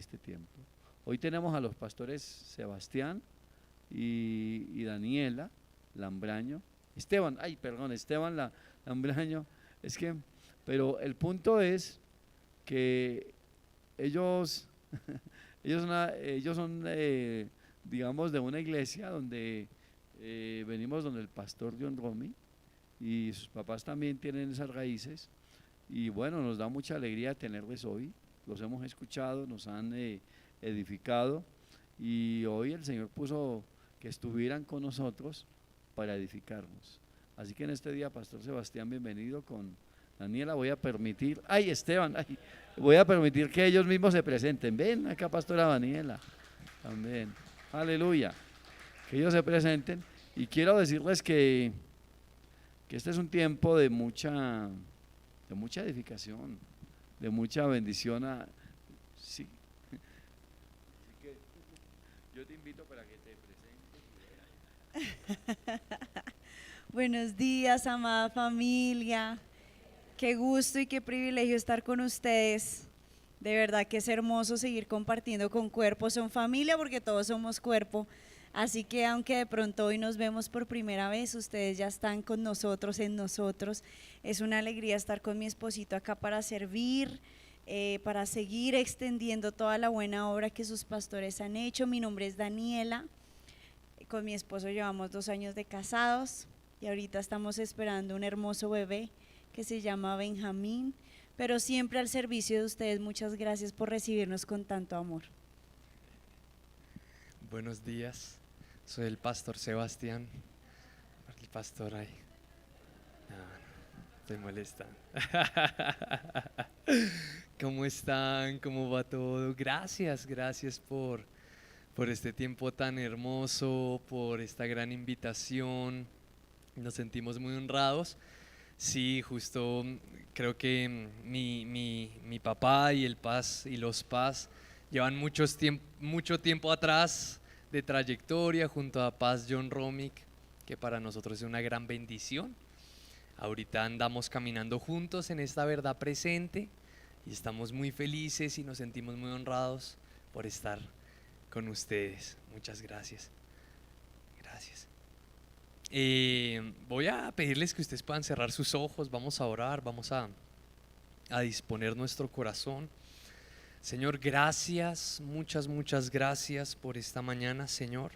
este tiempo. Hoy tenemos a los pastores Sebastián y Daniela Lambraño, Esteban Lambraño, es que, pero el punto es que ellos, ellos son digamos, de una iglesia donde venimos donde el pastor John Romy y sus papás también tienen esas raíces, y bueno, nos da mucha alegría tenerles hoy, los hemos escuchado, nos han edificado, y hoy el Señor puso que estuvieran con nosotros para edificarnos. Así que en este día, Pastor Sebastián, bienvenido con Daniela. Voy a permitir, Esteban, voy a permitir que ellos mismos se presenten. Ven acá, Pastora Daniela, también, aleluya, que ellos se presenten. Y quiero decirles que este es un tiempo de mucha edificación, de mucha bendición. Sí. Así que yo te invito para que te presentes. Buenos días, amada familia. Qué gusto y qué privilegio estar con ustedes. De verdad que es hermoso seguir compartiendo con Cuerpo. Son familia porque todos somos cuerpo. Así que aunque de pronto hoy nos vemos por primera vez, ustedes ya están con nosotros, en nosotros. Es una alegría estar con mi esposito acá para servir, para seguir extendiendo toda la buena obra que sus pastores han hecho. Mi nombre es Daniela. Con mi esposo llevamos 2 años de casados y ahorita estamos esperando un hermoso bebé que se llama Benjamín, pero siempre al servicio de ustedes. Muchas gracias por recibirnos con tanto amor. Buenos días, soy el pastor Sebastián. El pastor ahí. No, estoy molestando. ¿Cómo están? ¿Cómo va todo? Gracias por este tiempo tan hermoso, por esta gran invitación. Nos sentimos muy honrados. Sí, justo creo que mi papá y los Paz llevan mucho tiempo atrás de trayectoria junto a Paz John Romick, que para nosotros es una gran bendición. Ahorita andamos caminando juntos en esta verdad presente y estamos muy felices y nos sentimos muy honrados por estar con ustedes. Muchas gracias. Gracias. Voy a pedirles que ustedes puedan cerrar sus ojos. Vamos a orar, vamos a disponer nuestro corazón. Señor, gracias, muchas gracias por esta mañana, Señor.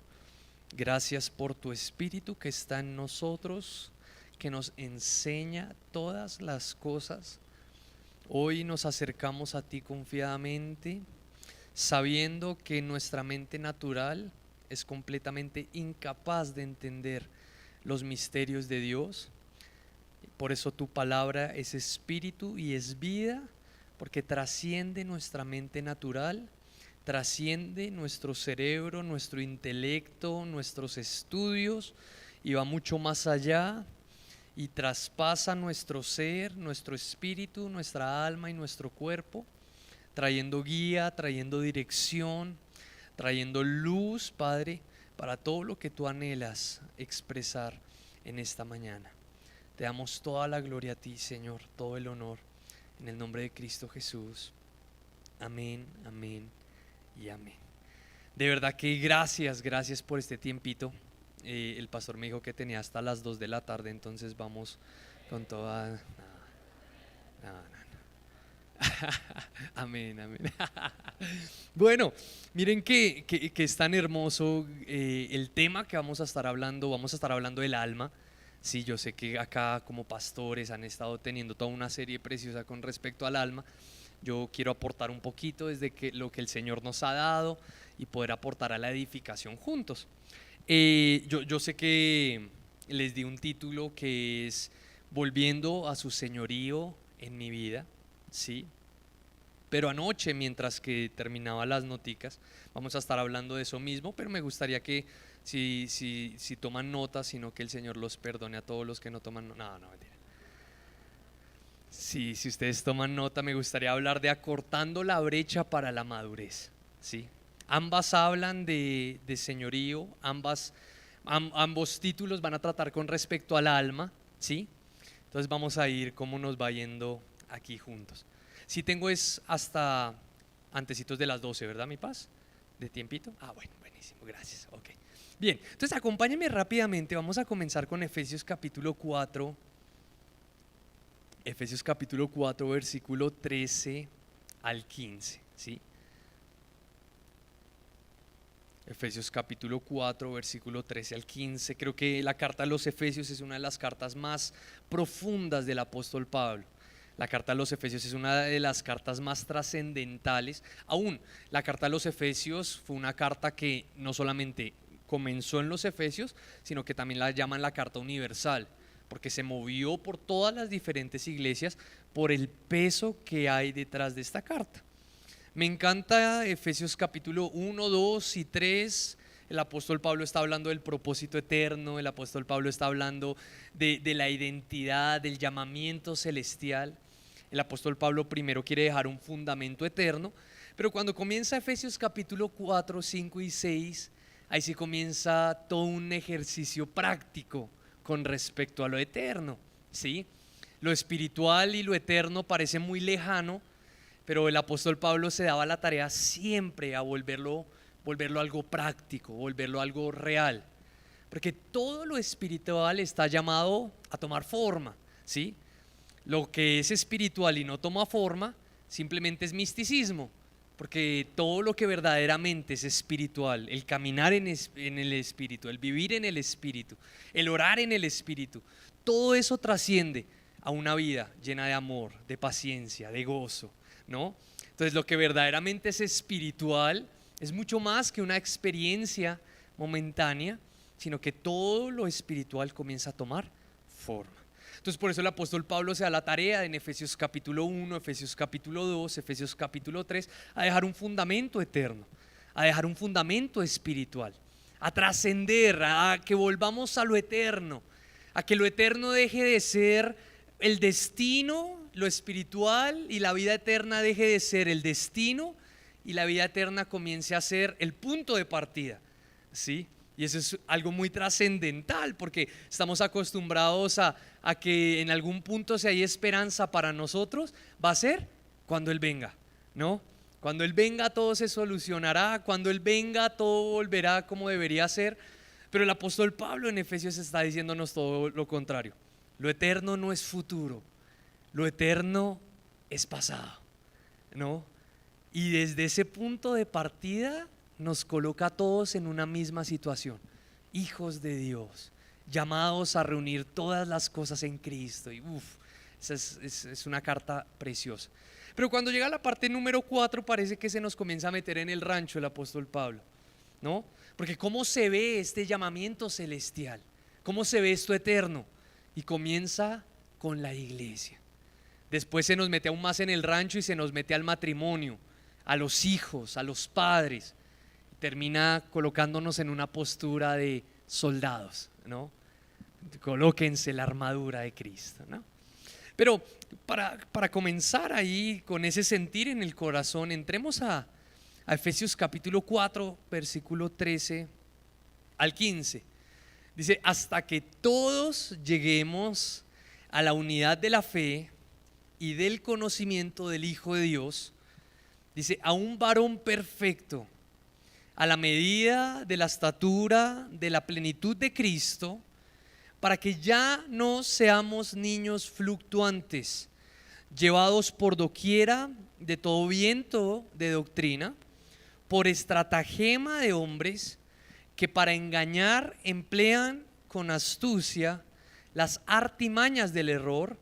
Gracias por tu Espíritu que está en nosotros, que nos enseña todas las cosas. Hoy nos acercamos a ti confiadamente, sabiendo que nuestra mente natural es completamente incapaz de entender los misterios de Dios. Por eso tu palabra es espíritu y es vida, porque trasciende nuestra mente natural, trasciende nuestro cerebro, nuestro intelecto, nuestros estudios, y va mucho más allá y traspasa nuestro ser, nuestro espíritu, nuestra alma y nuestro cuerpo, trayendo guía, trayendo dirección, trayendo luz, Padre, para todo lo que tú anhelas expresar en esta mañana. Te damos toda la gloria a ti, Señor, todo el honor, en el nombre de Cristo Jesús. Amén, amén y amén. De verdad que gracias por este tiempito. El pastor me dijo que tenía hasta las 2 de la tarde, entonces vamos con toda... No. Amén. Bueno, miren que es tan hermoso el tema que vamos a estar hablando del alma. Sí, yo sé que acá como pastores han estado teniendo toda una serie preciosa con respecto al alma. Yo quiero aportar un poquito desde lo que el Señor nos ha dado y poder aportar a la edificación juntos. Yo sé que les di un título que es Volviendo a su señorío en mi vida, ¿sí? Pero anoche, mientras que terminaba las noticas, vamos a estar hablando de eso mismo, pero me gustaría que si toman nota, sino que el Señor los perdone a todos los que no toman nota. No, mentira. Sí, si ustedes toman nota, me gustaría hablar de acortando la brecha para la madurez, ¿sí? Ambas hablan de señorío, ambos títulos van a tratar con respecto al alma, ¿sí? Entonces vamos a ir cómo nos va yendo aquí juntos. Si tengo es hasta antecitos de las 12, ¿verdad, mi paz? ¿De tiempito? Ah, bueno, buenísimo, gracias. Ok. Bien, entonces acompáñenme rápidamente, vamos a comenzar con Efesios capítulo 4. Efesios capítulo 4, versículo 13 al 15, ¿sí? Efesios capítulo 4, versículo 13 al 15. Creo que la carta a los Efesios es una de las cartas más profundas del apóstol Pablo. La carta a los Efesios es una de las cartas más trascendentales. Aún la carta a los Efesios fue una carta que no solamente comenzó en los Efesios, sino que también la llaman la carta universal, porque se movió por todas las diferentes iglesias por el peso que hay detrás de esta carta. Me encanta Efesios capítulo 1, 2 y 3. El apóstol Pablo está hablando del propósito eterno, el apóstol Pablo está hablando de la identidad, del llamamiento celestial. El apóstol Pablo primero quiere dejar un fundamento eterno, pero cuando comienza Efesios capítulo 4, 5 y 6, ahí sí comienza todo un ejercicio práctico con respecto a lo eterno, ¿sí? Lo espiritual y lo eterno parece muy lejano, pero el apóstol Pablo se daba la tarea siempre a volverlo algo práctico, volverlo algo real, porque todo lo espiritual está llamado a tomar forma, ¿sí? Lo que es espiritual y no toma forma simplemente es misticismo, porque todo lo que verdaderamente es espiritual, el caminar en el espíritu, el vivir en el espíritu, el orar en el espíritu, todo eso trasciende a una vida llena de amor, de paciencia, de gozo, ¿no? Entonces lo que verdaderamente es espiritual es mucho más que una experiencia momentánea, sino que todo lo espiritual comienza a tomar forma. Entonces por eso el apóstol Pablo se da la tarea en Efesios capítulo 1, Efesios capítulo 2, Efesios capítulo 3 a dejar un fundamento eterno, a dejar un fundamento espiritual, a trascender, a que volvamos a lo eterno, a que lo eterno deje de ser el destino, lo espiritual, y la vida eterna deje de ser el destino y la vida eterna comience a ser el punto de partida, ¿sí? Y eso es algo muy trascendental, porque estamos acostumbrados a que en algún punto, si hay esperanza para nosotros, va a ser cuando Él venga, ¿no? Cuando Él venga todo se solucionará, cuando Él venga todo volverá como debería ser. Pero el apóstol Pablo en Efesios está diciéndonos todo lo contrario. Lo eterno no es futuro, lo eterno es pasado, ¿no? Y desde ese punto de partida nos coloca a todos en una misma situación, hijos de Dios, llamados a reunir todas las cosas en Cristo. Y esa es una carta preciosa. Pero cuando llega la parte número 4 parece que se nos comienza a meter en el rancho el apóstol Pablo, ¿no? Porque ¿cómo se ve este llamamiento celestial? ¿Cómo se ve esto eterno? Y comienza con la iglesia. Después se nos mete aún más en el rancho y se nos mete al matrimonio, a los hijos, a los padres. Termina colocándonos en una postura de soldados, ¿no? Colóquense la armadura de Cristo, ¿no? Pero para comenzar ahí con ese sentir en el corazón, entremos a Efesios capítulo 4, versículo 13 al 15. Dice: hasta que todos lleguemos a la unidad de la fe y del conocimiento del Hijo de Dios, dice, a un varón perfecto, a la medida de la estatura de la plenitud de Cristo, para que ya no seamos niños fluctuantes, llevados por doquiera de todo viento de doctrina, por estratagema de hombres que para engañar emplean con astucia las artimañas del error,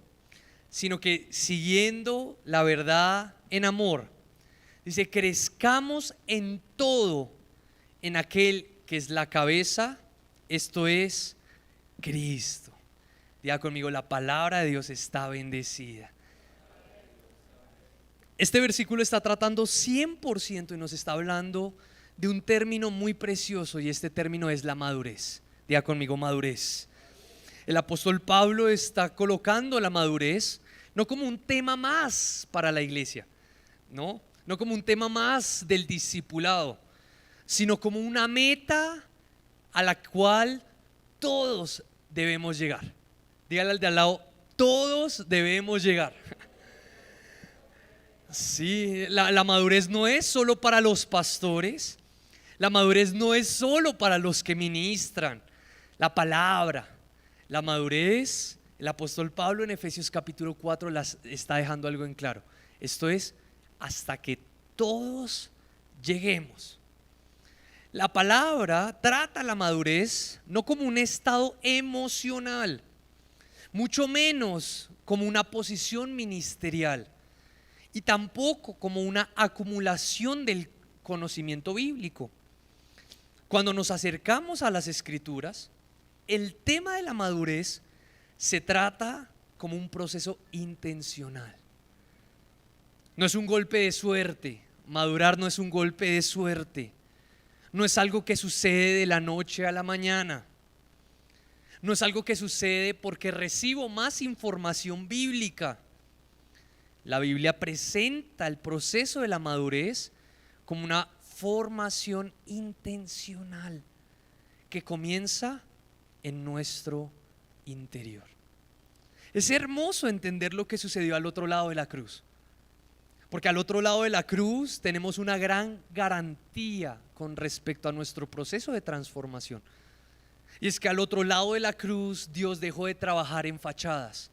sino que siguiendo la verdad en amor, dice, crezcamos en todo en aquel que es la cabeza, esto es Cristo. Diga conmigo, la palabra de Dios está bendecida. Este versículo está tratando 100% y nos está hablando de un término muy precioso, y este término es la madurez. Diga conmigo, madurez. El apóstol Pablo está colocando la madurez no como un tema más para la iglesia, no como un tema más del discipulado, sino como una meta a la cual todos debemos llegar. Dígale al de al lado, todos debemos llegar. Sí, la madurez no es solo para los pastores, la madurez no es solo para los que ministran la palabra. La madurez, el apóstol Pablo en Efesios capítulo 4 las está dejando algo en claro. Esto es hasta que todos lleguemos. La palabra trata la madurez no como un estado emocional, mucho menos como una posición ministerial, y tampoco como una acumulación del conocimiento bíblico. Cuando nos acercamos a las Escrituras, el tema de la madurez se trata como un proceso intencional. No es un golpe de suerte. Madurar no es un golpe de suerte. No es algo que sucede de la noche a la mañana. No es algo que sucede porque recibo más información bíblica. La Biblia presenta el proceso de la madurez como una formación intencional que comienza en nuestro interior. Es hermoso entender lo que sucedió al otro lado de la cruz, porque al otro lado de la cruz tenemos una gran garantía con respecto a nuestro proceso de transformación. Y es que al otro lado de la cruz Dios dejó de trabajar en fachadas,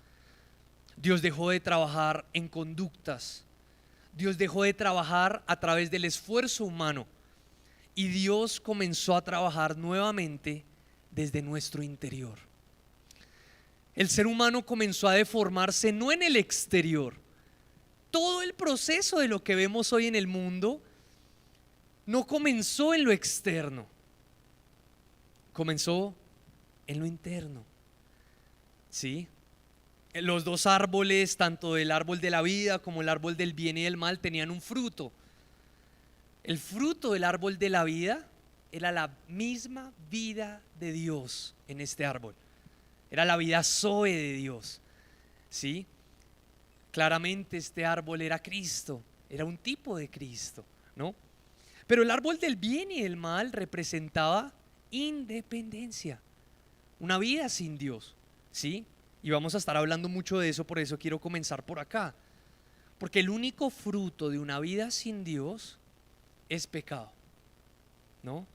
Dios dejó de trabajar en conductas, Dios dejó de trabajar a través del esfuerzo humano, y Dios comenzó a trabajar nuevamente desde nuestro interior. El ser humano comenzó a deformarse no en el exterior. Todo el proceso de lo que vemos hoy en el mundo no comenzó en lo externo, comenzó en lo interno. ¿Sí? Los dos árboles, tanto el árbol de la vida como el árbol del bien y del mal, tenían un fruto. El fruto del árbol de la vida era la misma vida de Dios en este árbol. Era la vida Zoe de Dios. ¿Sí? Claramente este árbol era Cristo, era un tipo de Cristo, ¿no? Pero el árbol del bien y del mal representaba independencia, una vida sin Dios, ¿sí? Y vamos a estar hablando mucho de eso, por eso quiero comenzar por acá. Porque el único fruto de una vida sin Dios es pecado, ¿no?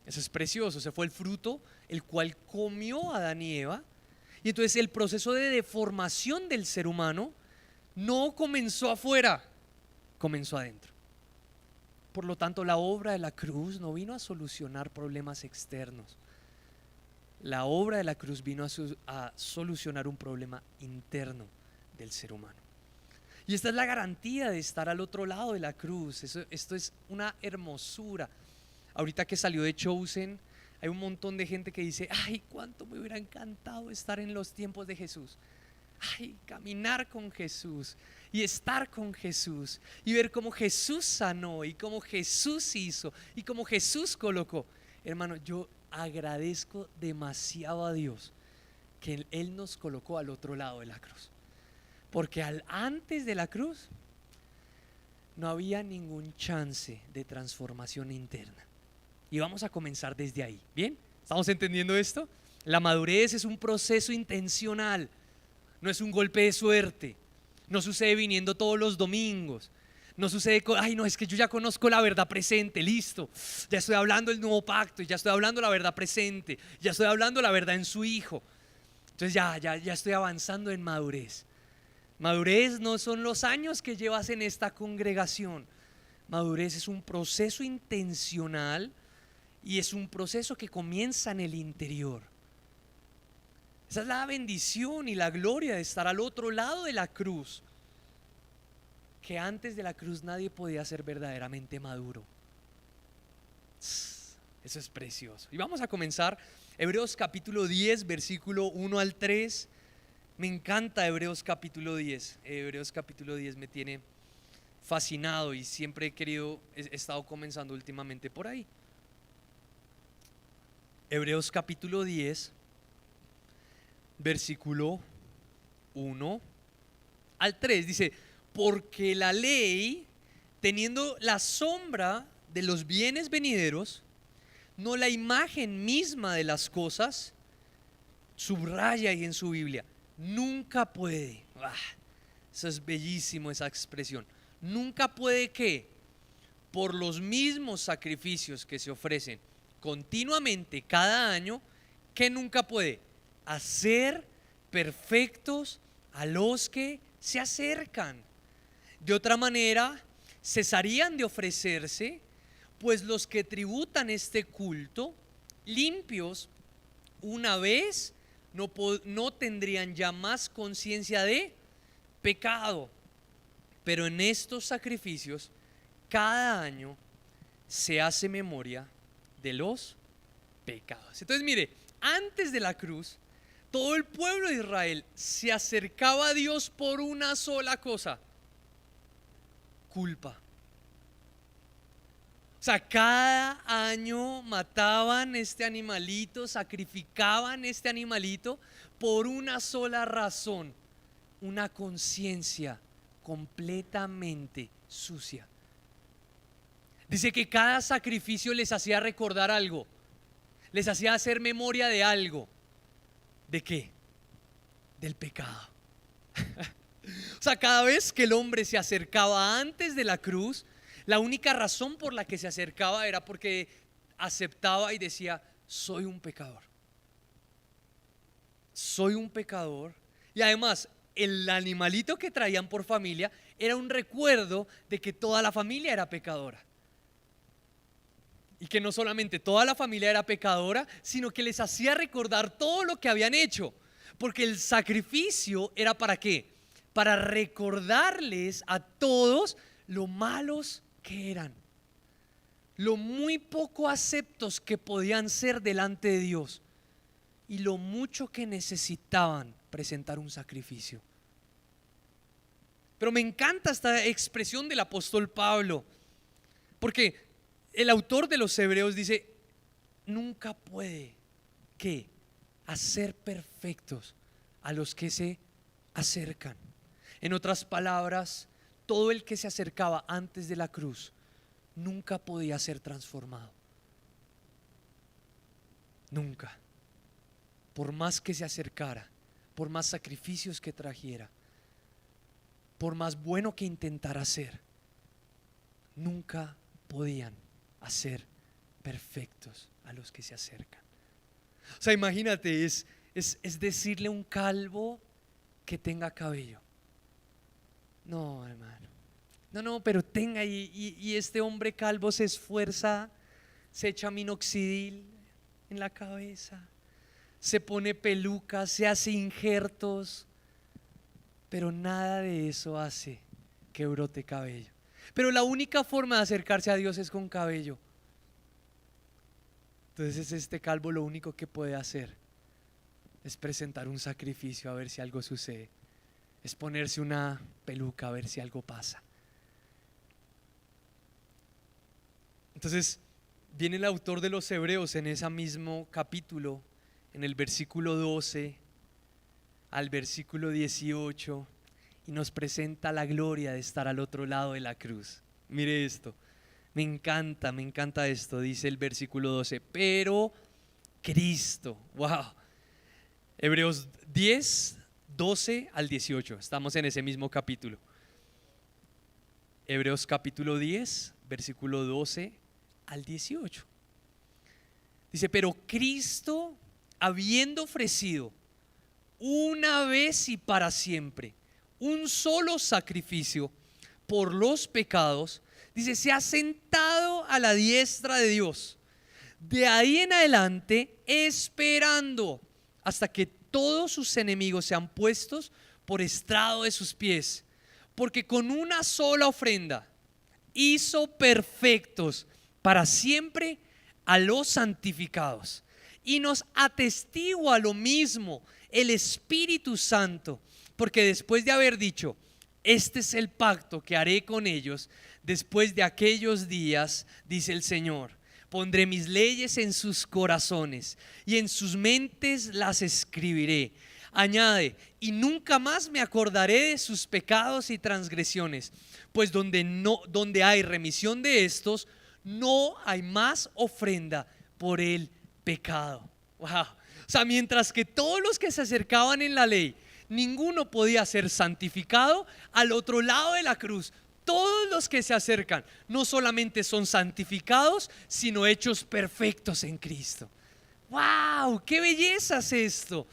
Eso es precioso, ese fue el fruto el cual comió Adán y Eva. Y entonces el proceso de deformación del ser humano no comenzó afuera, comenzó adentro. Por lo tanto, la obra de la cruz no vino a solucionar problemas externos. La obra de la cruz vino a solucionar un problema interno del ser humano. Y esta es la garantía de estar al otro lado de la cruz. Esto es una hermosura. Ahorita que salió de Chosen, hay un montón de gente que dice: ay, cuánto me hubiera encantado estar en los tiempos de Jesús. Ay, caminar con Jesús y estar con Jesús y ver cómo Jesús sanó y cómo Jesús hizo y cómo Jesús colocó. Hermano, yo agradezco demasiado a Dios que Él nos colocó al otro lado de la cruz, porque antes de la cruz no había ningún chance de transformación interna. Y vamos a comenzar desde ahí. ¿Bien? ¿Estamos entendiendo esto? La madurez es un proceso intencional, no es un golpe de suerte, no sucede viniendo todos los domingos, no sucede ay no, es que yo ya conozco la verdad presente, listo, ya estoy hablando del nuevo pacto, ya estoy hablando la verdad presente, ya estoy hablando la verdad en su Hijo, entonces ya estoy avanzando en madurez. Madurez no son los años que llevas en esta congregación, madurez es un proceso intencional y es un proceso que comienza en el interior. Esa es la bendición y la gloria de estar al otro lado de la cruz, que antes de la cruz nadie podía ser verdaderamente maduro. Eso es precioso. Y vamos a comenzar Hebreos capítulo 10, versículo 1 al 3. Me encanta Hebreos capítulo 10. Hebreos capítulo 10 me tiene fascinado y siempre he estado comenzando últimamente por ahí. Hebreos capítulo 10, versículo 1 al 3 dice: porque la ley, teniendo la sombra de los bienes venideros, no la imagen misma de las cosas, subraya ahí en su Biblia, nunca puede, eso es bellísimo esa expresión, nunca puede que, por los mismos sacrificios que se ofrecen continuamente cada año, que nunca puede hacer perfectos a los que se acercan. De otra manera, cesarían de ofrecerse, pues los que tributan este culto limpios una vez no tendrían ya más conciencia de pecado. Pero en estos sacrificios cada año se hace memoria de los pecados. Entonces mire, antes de la cruz todo el pueblo de Israel se acercaba a Dios por una sola cosa: culpa. O sea, cada año mataban este animalito, sacrificaban este animalito por una sola razón: una conciencia completamente sucia. Dice que cada sacrificio les hacía recordar algo, les hacía hacer memoria de algo. ¿De qué? Del pecado. O sea, cada vez que el hombre se acercaba antes de la cruz, la única razón por la que se acercaba era porque aceptaba y decía: soy un pecador. Soy un pecador. Y además, el animalito que traían por familia era un recuerdo de que toda la familia era pecadora. Y que no solamente toda la familia era pecadora, sino que les hacía recordar todo lo que habían hecho. Porque el sacrificio era ¿para qué? Para recordarles a todos lo malos que eran, lo muy poco aceptos que podían ser delante de Dios y lo mucho que necesitaban presentar un sacrificio. Pero me encanta esta expresión del apóstol Pablo, porque el autor de los Hebreos dice: nunca puede que hacer perfectos a los que se acercan. En otras palabras, todo el que se acercaba antes de la cruz nunca podía ser transformado. Nunca. Por más que se acercara, por más sacrificios que trajera, por más bueno que intentara ser, nunca podían hacer perfectos a los que se acercan. O sea, imagínate, es decirle a un calvo que tenga cabello: no, hermano, no, pero tenga. Y este hombre calvo se esfuerza, se echa minoxidil en la cabeza, se pone pelucas, se hace injertos, pero nada de eso hace que brote cabello. Pero la única forma de acercarse a Dios es con cabello. Entonces este calvo lo único que puede hacer es presentar un sacrificio a ver si algo sucede, es ponerse una peluca a ver si algo pasa. Entonces viene el autor de los Hebreos en ese mismo capítulo, en el versículo 12 al versículo 18, y nos presenta la gloria de estar al otro lado de la cruz. Mire esto, me encanta esto. Dice el versículo 12: pero Cristo. Wow. Hebreos 10, 12 al 18. Estamos en ese mismo capítulo. Hebreos capítulo 10, versículo 12 al 18. Dice: pero Cristo, habiendo ofrecido una vez y para siempre un solo sacrificio por los pecados, dice, se ha sentado a la diestra de Dios. De ahí en adelante, esperando hasta que todos sus enemigos sean puestos por estrado de sus pies. Porque con una sola ofrenda hizo perfectos para siempre a los santificados. Y nos atestigua lo mismo el Espíritu Santo, porque después de haber dicho: este es el pacto que haré con ellos después de aquellos días, dice el Señor, pondré mis leyes en sus corazones y en sus mentes las escribiré. Añade: y nunca más me acordaré de sus pecados y transgresiones, pues donde hay remisión de estos, no hay más ofrenda por el pecado. Wow. O sea, mientras que todos los que se acercaban en la ley, ninguno podía ser santificado, al otro lado de la cruz todos los que se acercan no solamente son santificados, sino hechos perfectos en Cristo. ¡Wow! ¡Qué belleza es esto!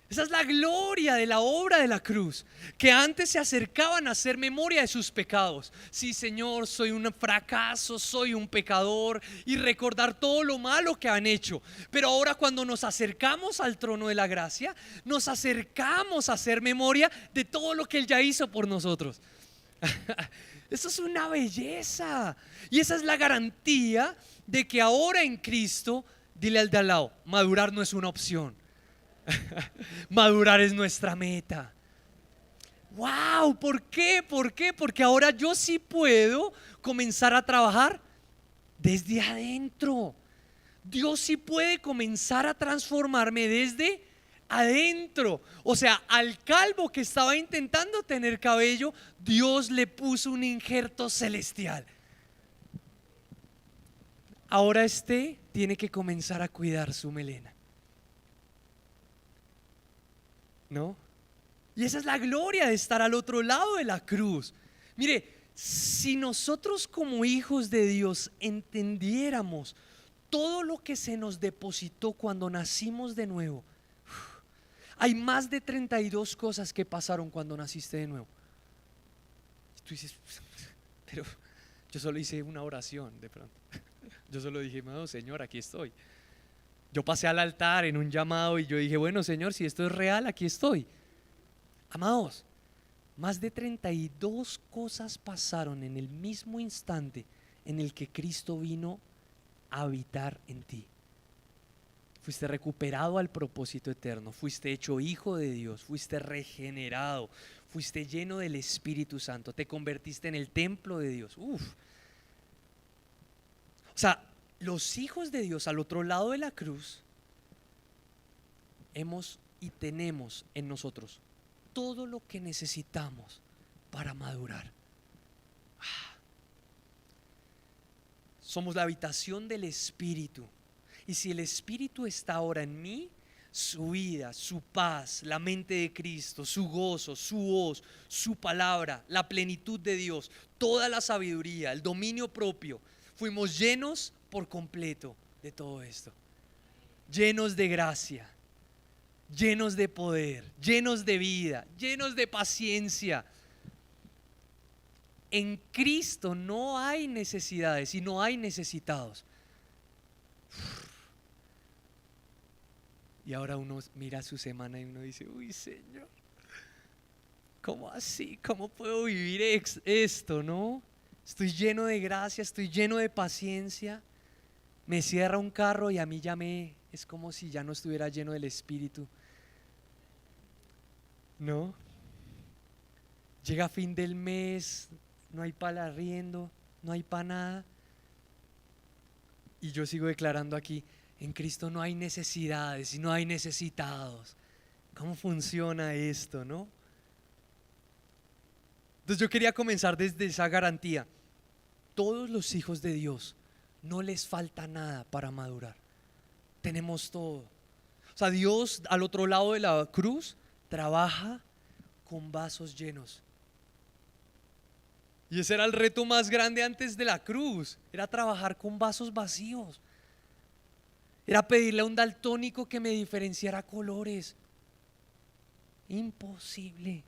Esa es la gloria de la obra de la cruz, que antes se acercaban a hacer memoria de sus pecados. Sí, Señor, soy un fracaso, soy un pecador, y recordar todo lo malo que han hecho. Pero ahora, cuando nos acercamos al trono de la gracia, nos acercamos a hacer memoria de todo lo que Él ya hizo por nosotros. Eso es una belleza, y esa es la garantía de que ahora en Cristo, dile al de al lado, madurar no es una opción. Madurar es nuestra meta. Wow, ¿por qué? ¿Por qué? Porque ahora yo sí puedo comenzar a trabajar desde adentro. Dios sí puede comenzar a transformarme desde adentro. O sea, al calvo que estaba intentando tener cabello, Dios le puso un injerto celestial. Ahora tiene que comenzar a cuidar su melena, ¿no? Y esa es la gloria de estar al otro lado de la cruz. Mire, si nosotros como hijos de Dios entendiéramos todo lo que se nos depositó cuando nacimos de nuevo. Hay más de 32 cosas que pasaron cuando naciste de nuevo. Tú dices, pero yo solo hice una oración de pronto. Yo solo dije, no, Señor, aquí estoy. Yo pasé al altar en un llamado y yo dije, bueno, Señor, si esto es real, aquí estoy. Amados, más de 32 cosas pasaron en el mismo instante en el que Cristo vino a habitar en ti. Fuiste recuperado al propósito eterno, fuiste hecho hijo de Dios, fuiste regenerado, fuiste lleno del Espíritu Santo, te convertiste en el templo de Dios. Uf. O sea, los hijos de Dios al otro lado de la cruz hemos y tenemos en nosotros todo lo que necesitamos para madurar. Somos la habitación del Espíritu. Y si el Espíritu está ahora en mí, su vida, su paz, la mente de Cristo, su gozo, su voz, su palabra, la plenitud de Dios, toda la sabiduría, el dominio propio, fuimos llenos por completo de todo esto. Llenos de gracia, llenos de poder, llenos de vida, llenos de paciencia. En Cristo no hay necesidades y no hay necesitados. Y ahora uno mira su semana y uno dice, uy, Señor, ¿cómo así? ¿Cómo puedo vivir esto, no? Estoy lleno de gracia, estoy lleno de paciencia. Me cierra un carro y a mí es como si ya no estuviera lleno del Espíritu, ¿no? Llega fin del mes, no hay para el arriendo, no hay para nada. Y yo sigo declarando aquí, en Cristo no hay necesidades y no hay necesitados. ¿Cómo funciona esto, no? Entonces yo quería comenzar desde esa garantía. Todos los hijos de Dios no les falta nada para madurar. Tenemos todo. O sea, Dios al otro lado de la cruz trabaja con vasos llenos. Y ese era el reto más grande antes de la cruz. Era trabajar con vasos vacíos. Era pedirle a un daltónico que me diferenciara colores. Imposible.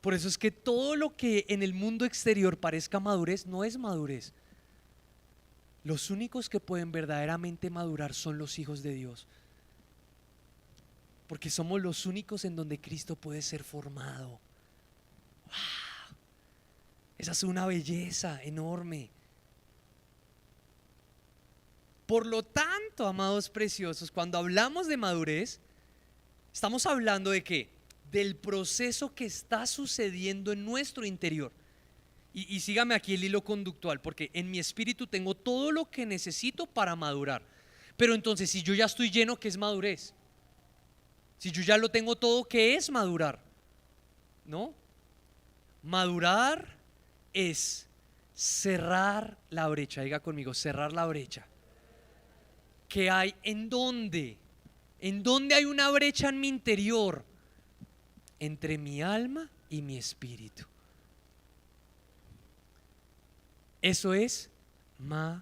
Por eso es que todo lo que en el mundo exterior parezca madurez, no es madurez. Los únicos que pueden verdaderamente madurar son los hijos de Dios. Porque somos los únicos en donde Cristo puede ser formado. ¡Wow! Esa es una belleza enorme. Por lo tanto, amados preciosos, cuando hablamos de madurez, estamos hablando de ¿qué? Del proceso que está sucediendo en nuestro interior. Y sígame aquí el hilo conductual, porque en mi espíritu tengo todo lo que necesito para madurar. Pero entonces, si yo ya estoy lleno, ¿qué es madurez? Si yo ya lo tengo todo, ¿qué es madurar? ¿No? Madurar es cerrar la brecha. Diga conmigo, cerrar la brecha. ¿Qué hay? ¿En dónde? ¿En dónde hay una brecha en mi interior? Entre mi alma y mi espíritu. Eso es madurez.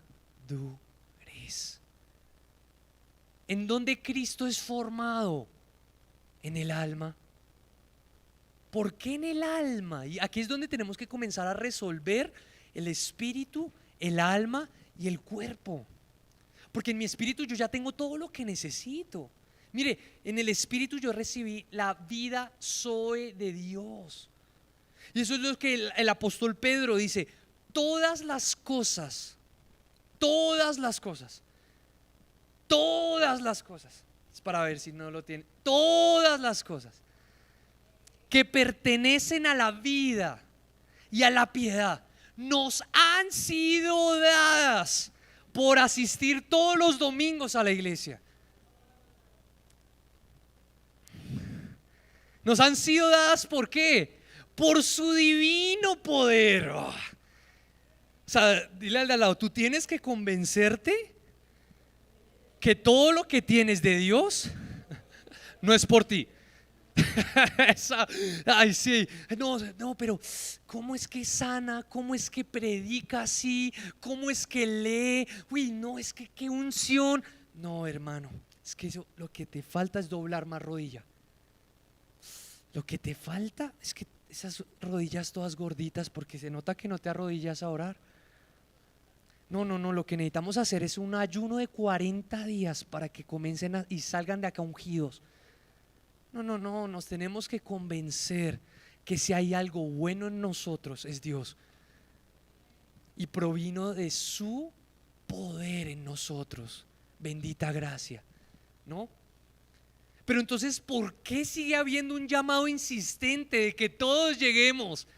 ¿En dónde Cristo es formado? En el alma. ¿Por qué en el alma? Y aquí es donde tenemos que comenzar a resolver el espíritu, el alma y el cuerpo. Porque en mi espíritu yo ya tengo todo lo que necesito. Mire, en el espíritu yo recibí la vida Zoe de Dios. Y eso es lo que el apóstol Pedro dice: todas las cosas, es para ver si no lo tiene, todas las cosas que pertenecen a la vida y a la piedad nos han sido dadas por asistir todos los domingos a la iglesia. Nos han sido dadas, ¿por qué? Por su divino poder. O sea, dile al de al lado, tú tienes que convencerte que todo lo que tienes de Dios no es por ti. Ay, sí, no, pero ¿cómo es que sana? ¿Cómo es que predica así? ¿Cómo es que lee? Uy, no, es que qué unción. No, hermano, es que eso, lo que te falta es doblar más rodilla. Lo que te falta es que esas rodillas todas gorditas, porque se nota que no te arrodillas a orar. No, lo que necesitamos hacer es un ayuno de 40 días para que comiencen y salgan de acá ungidos. No, nos tenemos que convencer que si hay algo bueno en nosotros es Dios. Y provino de su poder en nosotros. Bendita gracia, ¿no? Pero entonces, ¿por qué sigue habiendo un llamado insistente de que todos lleguemos?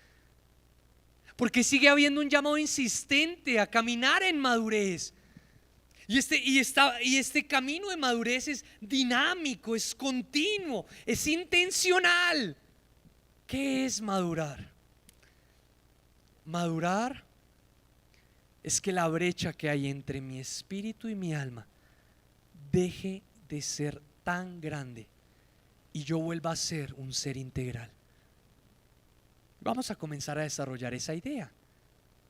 ¿Por qué sigue habiendo un llamado insistente a caminar en madurez? Y este camino de madurez es dinámico, es continuo, es intencional. ¿Qué es madurar? Madurar es que la brecha que hay entre mi espíritu y mi alma deje de ser tan grande y yo vuelva a ser un ser integral. Vamos a comenzar a desarrollar esa idea.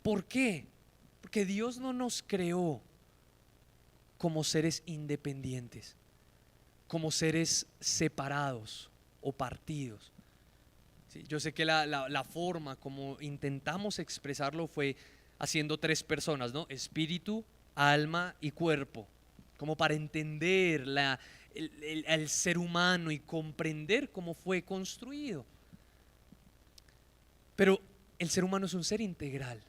¿Por qué? Porque Dios no nos creó como seres independientes, como seres separados o partidos. Sí, yo sé que la forma como intentamos expresarlo fue haciendo 3 personas, ¿no? Espíritu, alma y cuerpo, como para entender el ser humano y comprender cómo fue construido. Pero el ser humano es un ser integral.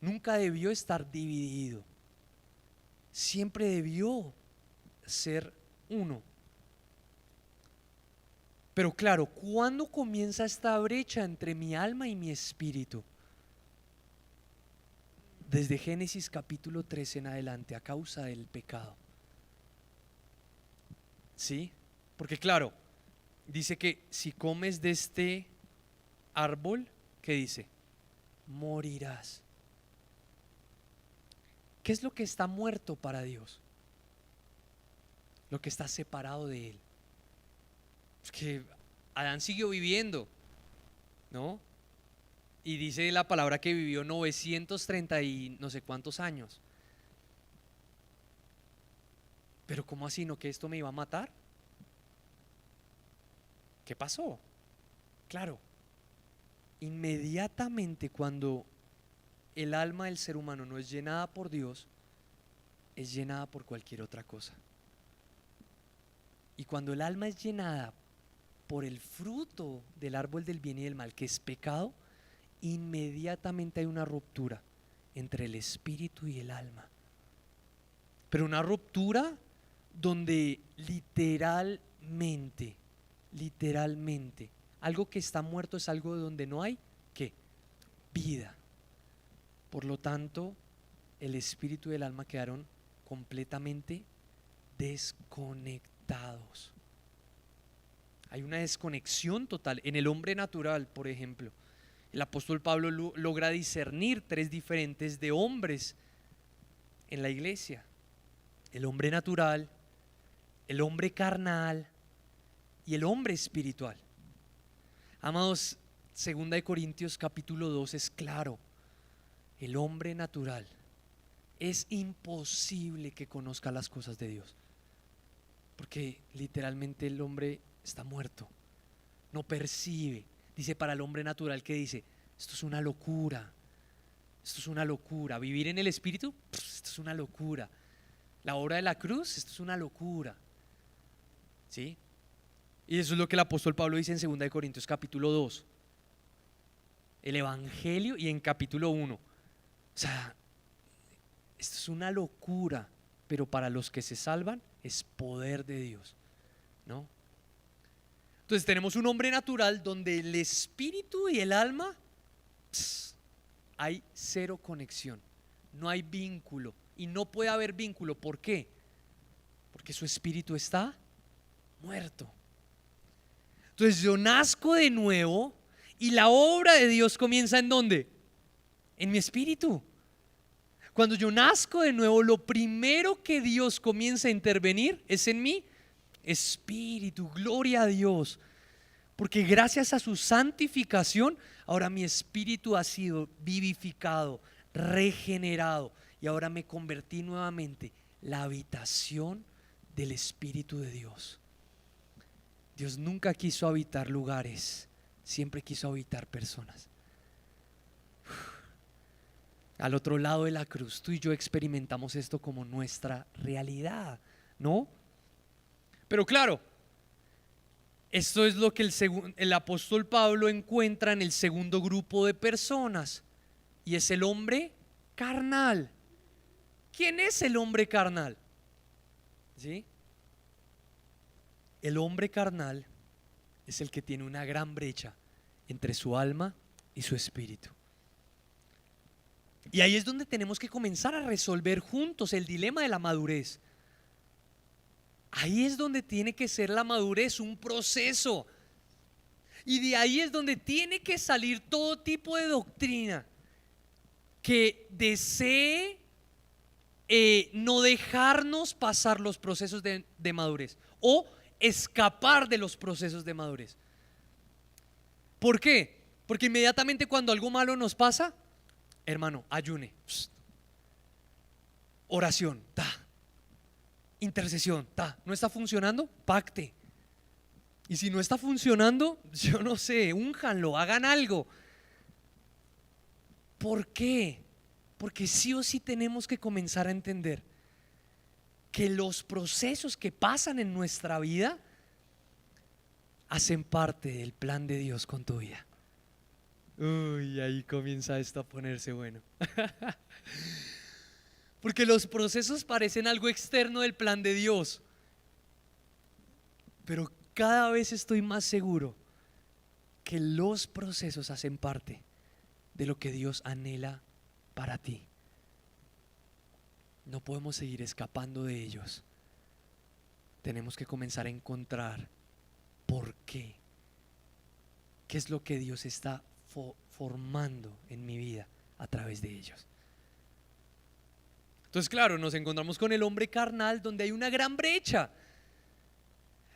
Nunca debió estar dividido. Siempre debió ser uno. Pero claro, ¿cuándo comienza esta brecha entre mi alma y mi espíritu? Desde Génesis capítulo 13 en adelante, a causa del pecado. ¿Sí? Porque claro, dice que si comes de este árbol, ¿qué dice? Morirás. ¿Qué es lo que está muerto para Dios? Lo que está separado de Él. Es que Adán siguió viviendo, ¿no? Y dice la palabra que vivió 930 y no sé cuántos años. Pero ¿cómo así? ¿No que esto me iba a matar? ¿Qué pasó? Claro, inmediatamente cuando el alma del ser humano no es llenada por Dios, es llenada por cualquier otra cosa. Y cuando el alma es llenada por el fruto del árbol del bien y del mal, que es pecado, inmediatamente hay una ruptura entre el espíritu y el alma. Pero una ruptura donde literalmente, algo que está muerto es algo donde no hay, ¿qué? Vida. Por lo tanto, el espíritu y el alma quedaron completamente desconectados. Hay una desconexión total. En el hombre natural, por ejemplo, el apóstol Pablo logra discernir 3 diferentes de hombres en la iglesia: el hombre natural, el hombre carnal y el hombre espiritual. Amados, 2 Corintios capítulo 2 es claro. el hombre natural, es imposible que conozca las cosas de Dios, porque literalmente el hombre está muerto, no percibe. Dice para el hombre natural, que dice, esto es una locura, esto es una locura, vivir en el Espíritu, esto es una locura, la obra de la cruz, esto es una locura, ¿sí? Y eso es lo que el apóstol Pablo dice en 2 de Corintios capítulo 2, el evangelio, y en capítulo 1. O sea, esto es una locura, pero para los que se salvan es poder de Dios, ¿no? Entonces tenemos un hombre natural donde el espíritu y el alma, hay cero conexión, no hay vínculo, y no puede haber vínculo. ¿Por qué? Porque su espíritu está muerto. Entonces yo nazco de nuevo y la obra de Dios comienza ¿en dónde? En mi espíritu. Cuando yo nazco de nuevo, lo primero que Dios comienza a intervenir es en mi espíritu. Gloria a Dios, porque gracias a su santificación ahora mi espíritu ha sido vivificado, regenerado, y ahora me convertí nuevamente la habitación del Espíritu de Dios. Dios nunca quiso habitar lugares, siempre quiso habitar personas. Al otro lado de la cruz, tú y yo experimentamos esto como nuestra realidad, ¿no? Pero claro, esto es lo que el apóstol Pablo encuentra en el segundo grupo de personas, y es el hombre carnal. ¿Quién es el hombre carnal? ¿Sí? El hombre carnal es el que tiene una gran brecha entre su alma y su espíritu. Y ahí es donde tenemos que comenzar a resolver juntos el dilema de la madurez. Ahí es donde tiene que ser la madurez un proceso. Y de ahí es donde tiene que salir todo tipo de doctrina que desee no dejarnos pasar los procesos de madurez o escapar de los procesos de madurez. ¿Por qué? Porque inmediatamente cuando algo malo nos pasa, hermano, ayune, oración, intercesión, no está funcionando, pacte. Y si no está funcionando, yo no sé, únjanlo, hagan algo. ¿Por qué? Porque sí o sí tenemos que comenzar a entender que los procesos que pasan en nuestra vida hacen parte del plan de Dios con tu vida. Uy, ahí comienza esto a ponerse bueno. Porque los procesos parecen algo externo del plan de Dios, pero cada vez estoy más seguro que los procesos hacen parte de lo que Dios anhela para ti. No podemos seguir escapando de ellos. Tenemos que comenzar a encontrar por qué. ¿Qué es lo que Dios está formando en mi vida a través de ellos? Entonces, claro, nos encontramos con el hombre carnal donde hay una gran brecha.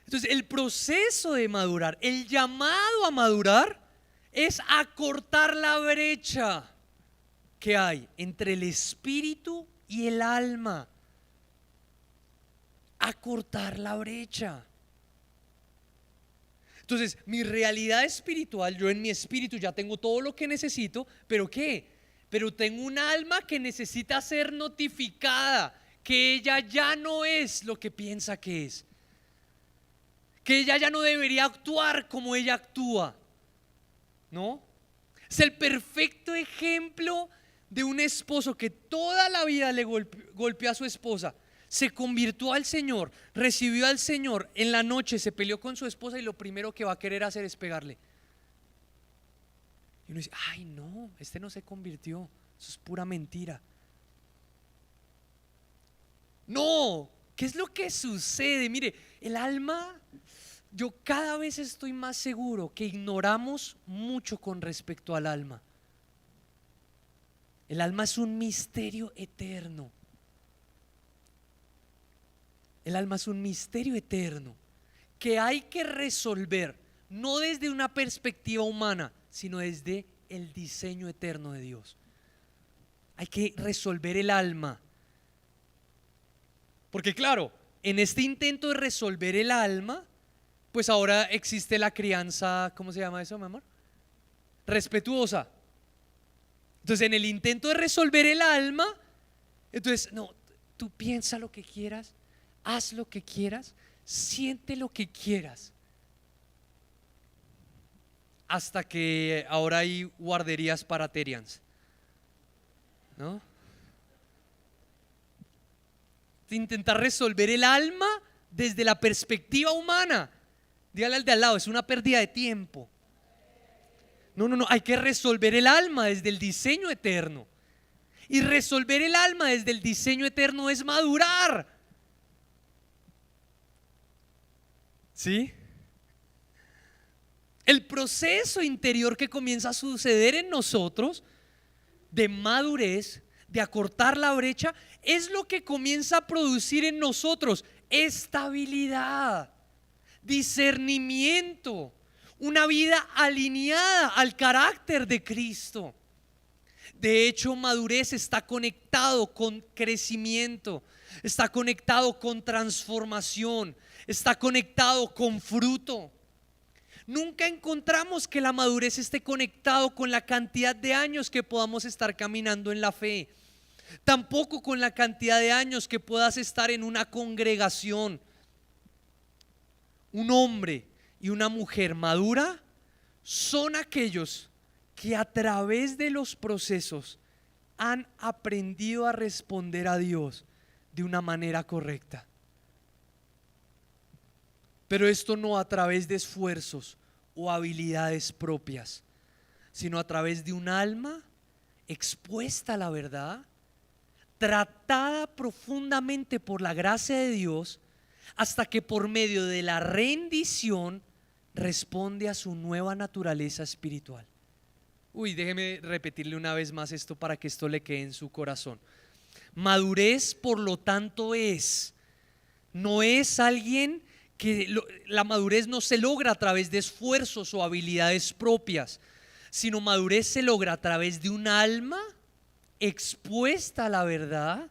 Entonces, el proceso de madurar, el llamado a madurar, es acortar la brecha que hay entre el espíritu y el alma. Acortar la brecha. Entonces, mi realidad espiritual, yo en mi espíritu ya tengo todo lo que necesito, pero ¿qué? Pero tengo un alma que necesita ser notificada, que ella ya no es lo que piensa que es, que ella ya no debería actuar como ella actúa, ¿no? Es el perfecto ejemplo de un esposo que toda la vida le golpeó a su esposa, se convirtió al Señor, recibió al Señor, en la noche se peleó con su esposa y lo primero que va a querer hacer es pegarle. Y uno dice, ay no, este no se convirtió, eso es pura mentira. No, ¿qué es lo que sucede? Mire, el alma, yo cada vez estoy más seguro que ignoramos mucho con respecto al alma. El alma es un misterio eterno. El alma es un misterio eterno que hay que resolver, no desde una perspectiva humana, sino desde el diseño eterno de Dios. hay que resolver el alma. Porque claro, en este intento de resolver el alma, pues ahora existe la crianza, ¿cómo se llama eso, mi amor? Respetuosa. Entonces, en el intento de resolver el alma, entonces, no, tú piensa lo que quieras, haz lo que quieras, siente lo que quieras. Hasta que ahora hay guarderías para Terians, ¿no? Intentar resolver el alma desde la perspectiva humana. Dígale al de al lado, es una pérdida de tiempo. No, hay que resolver el alma desde el diseño eterno. Y resolver el alma desde el diseño eterno es madurar. ¿Sí? El proceso interior que comienza a suceder en nosotros de madurez, de acortar la brecha, es lo que comienza a producir en nosotros estabilidad, discernimiento, una vida alineada al carácter de Cristo. De hecho, madurez está conectado con crecimiento, está conectado con transformación, está conectado con fruto. Nunca encontramos que la madurez esté conectado con la cantidad de años que podamos estar caminando en la fe, tampoco con la cantidad de años que puedas estar en una congregación. Un hombre y una mujer madura son aquellos que a través de los procesos han aprendido a responder a Dios de una manera correcta. Pero esto no a través de esfuerzos o habilidades propias, sino a través de un alma expuesta a la verdad, tratada profundamente por la gracia de Dios, hasta que por medio de la rendición responde a su nueva naturaleza espiritual. Déjeme repetirle una vez más esto para que esto le quede en su corazón. Madurez, por lo tanto, no es alguien que la madurez no se logra a través de esfuerzos o habilidades propias, sino madurez se logra a través de un alma expuesta a la verdad,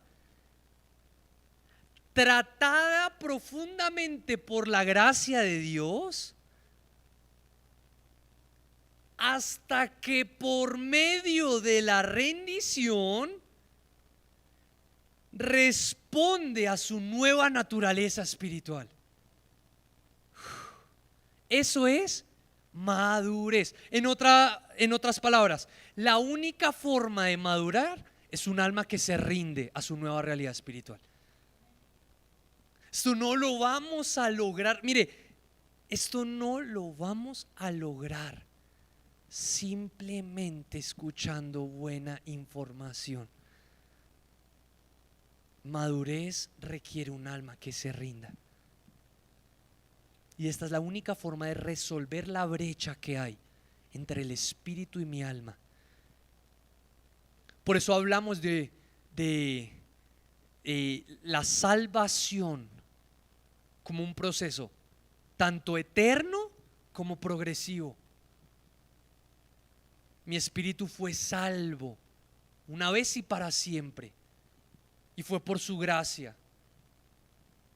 tratada profundamente por la gracia de Dios, hasta que por medio de la rendición responde a su nueva naturaleza espiritual. Eso es madurez. En otras palabras, la única forma de madurar es un alma que se rinde a su nueva realidad espiritual. Esto no lo vamos a lograr. Mire, esto no lo vamos a lograr simplemente escuchando buena información. Madurez requiere un alma que se rinda. Y esta es la única forma de resolver la brecha que hay entre el espíritu y mi alma. Por eso hablamos de la salvación como un proceso tanto eterno como progresivo. Mi espíritu fue salvo una vez y para siempre, y fue por su gracia.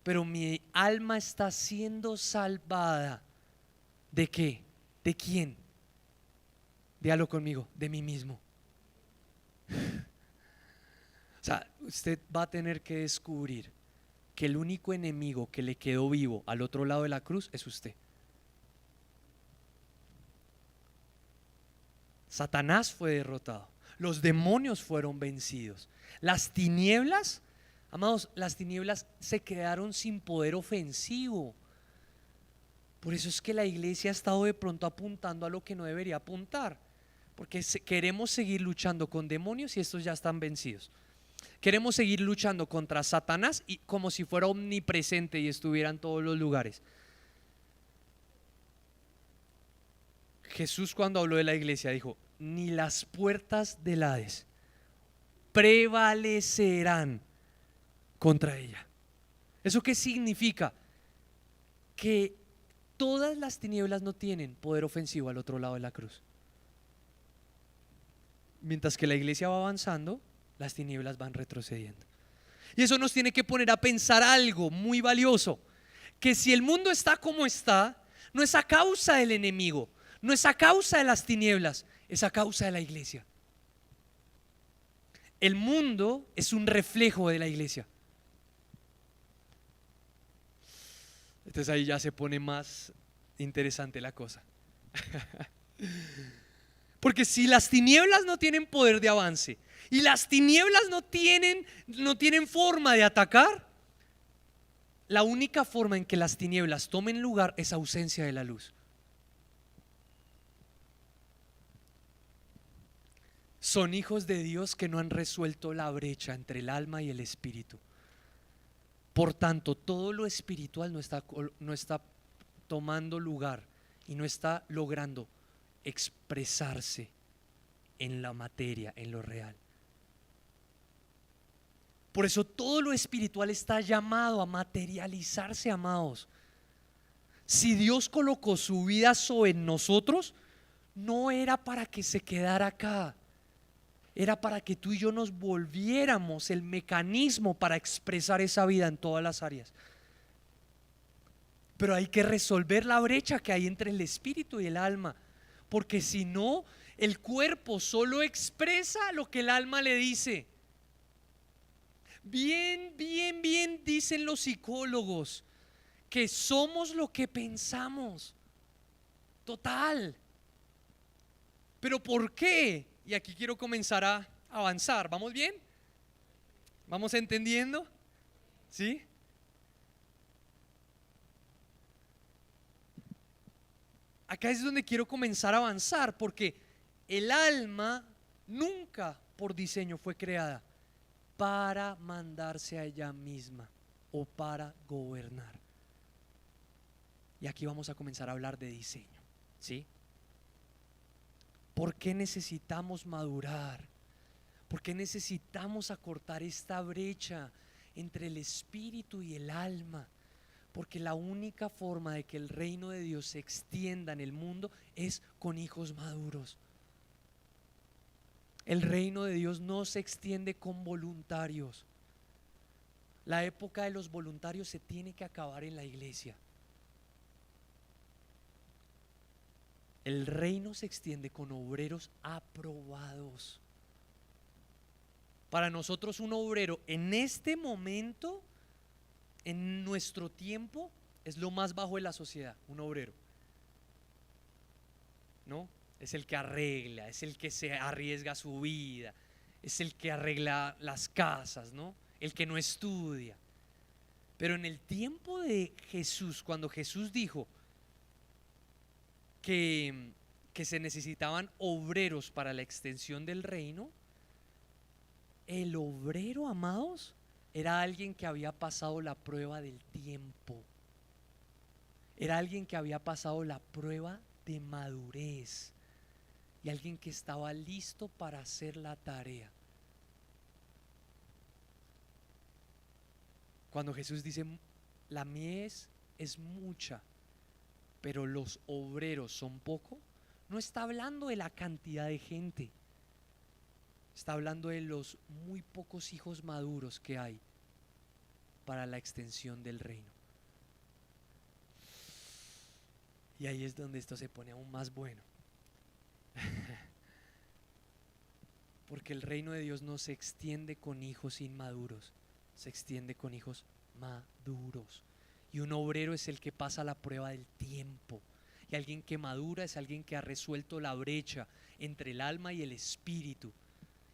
Pero mi alma está siendo salvada. ¿De qué? ¿De quién? Dígalo conmigo, de mí mismo. O sea, usted va a tener que descubrir que el único enemigo que le quedó vivo al otro lado de la cruz es usted. Satanás fue derrotado, los demonios fueron vencidos, las tinieblas, amados, las tinieblas se quedaron sin poder ofensivo. Por eso es que la iglesia ha estado de pronto apuntando a lo que no debería apuntar, porque queremos seguir luchando con demonios y estos ya están vencidos. Queremos seguir luchando contra Satanás y como si fuera omnipresente y estuviera en todos los lugares. Jesús, cuando habló de la iglesia, dijo: ni las puertas del Hades prevalecerán contra ella. ¿Eso qué significa? Que todas las tinieblas no tienen poder ofensivo al otro lado de la cruz. Mientras que la iglesia va avanzando, las tinieblas van retrocediendo. Y eso nos tiene que poner a pensar algo muy valioso, que si el mundo está como está, no es a causa del enemigo, no es a causa de las tinieblas, es a causa de la iglesia. El mundo es un reflejo de la iglesia. Entonces ahí ya se pone más interesante la cosa. Porque si las tinieblas no tienen poder de avance y las tinieblas no tienen forma de atacar, la única forma en que las tinieblas tomen lugar es ausencia de la luz. Son hijos de Dios que no han resuelto la brecha entre el alma y el espíritu. Por tanto, todo lo espiritual no está tomando lugar y no está logrando expresarse en la materia, en lo real. Por eso todo lo espiritual está llamado a materializarse, amados. Si Dios colocó su vida sobre nosotros, no era para que se quedara acá. Era para que tú y yo nos volviéramos el mecanismo para expresar esa vida en todas las áreas. Pero hay que resolver la brecha que hay entre el espíritu y el alma, porque si no, el cuerpo solo expresa lo que el alma le dice. Bien dicen los psicólogos que somos lo que pensamos. Total. ¿Pero por qué? Y aquí quiero comenzar a avanzar. ¿Vamos bien? ¿Vamos entendiendo? ¿Sí? Acá es donde quiero comenzar a avanzar, porque el alma nunca por diseño fue creada para mandarse a ella misma o para gobernar. Y aquí vamos a comenzar a hablar de diseño, ¿sí? ¿Por qué necesitamos madurar? ¿Por qué necesitamos acortar esta brecha entre el espíritu y el alma? Porque la única forma de que el reino de Dios se extienda en el mundo es con hijos maduros. El reino de Dios no se extiende con voluntarios. La época de los voluntarios se tiene que acabar en la iglesia. El reino se extiende con obreros aprobados. Para nosotros un obrero en este momento, en nuestro tiempo, es lo más bajo de la sociedad, un obrero. ¿No? Es el que arregla, es el que se arriesga su vida, es el que arregla las casas, ¿no? El que no estudia. Pero en el tiempo de Jesús, cuando Jesús dijo que se necesitaban obreros para la extensión del reino, el obrero, amados, era alguien que había pasado la prueba del tiempo. Era alguien que había pasado la prueba de madurez y alguien que estaba listo para hacer la tarea. Cuando Jesús dice la mies es mucha, pero los obreros son poco, no está hablando de la cantidad de gente, está hablando de los muy pocos hijos maduros que hay para la extensión del reino. Y ahí es donde esto se pone aún más bueno. Porque el reino de Dios no se extiende con hijos inmaduros, se extiende con hijos maduros. Y un obrero es el que pasa la prueba del tiempo. Y alguien que madura es alguien que ha resuelto la brecha entre el alma y el espíritu.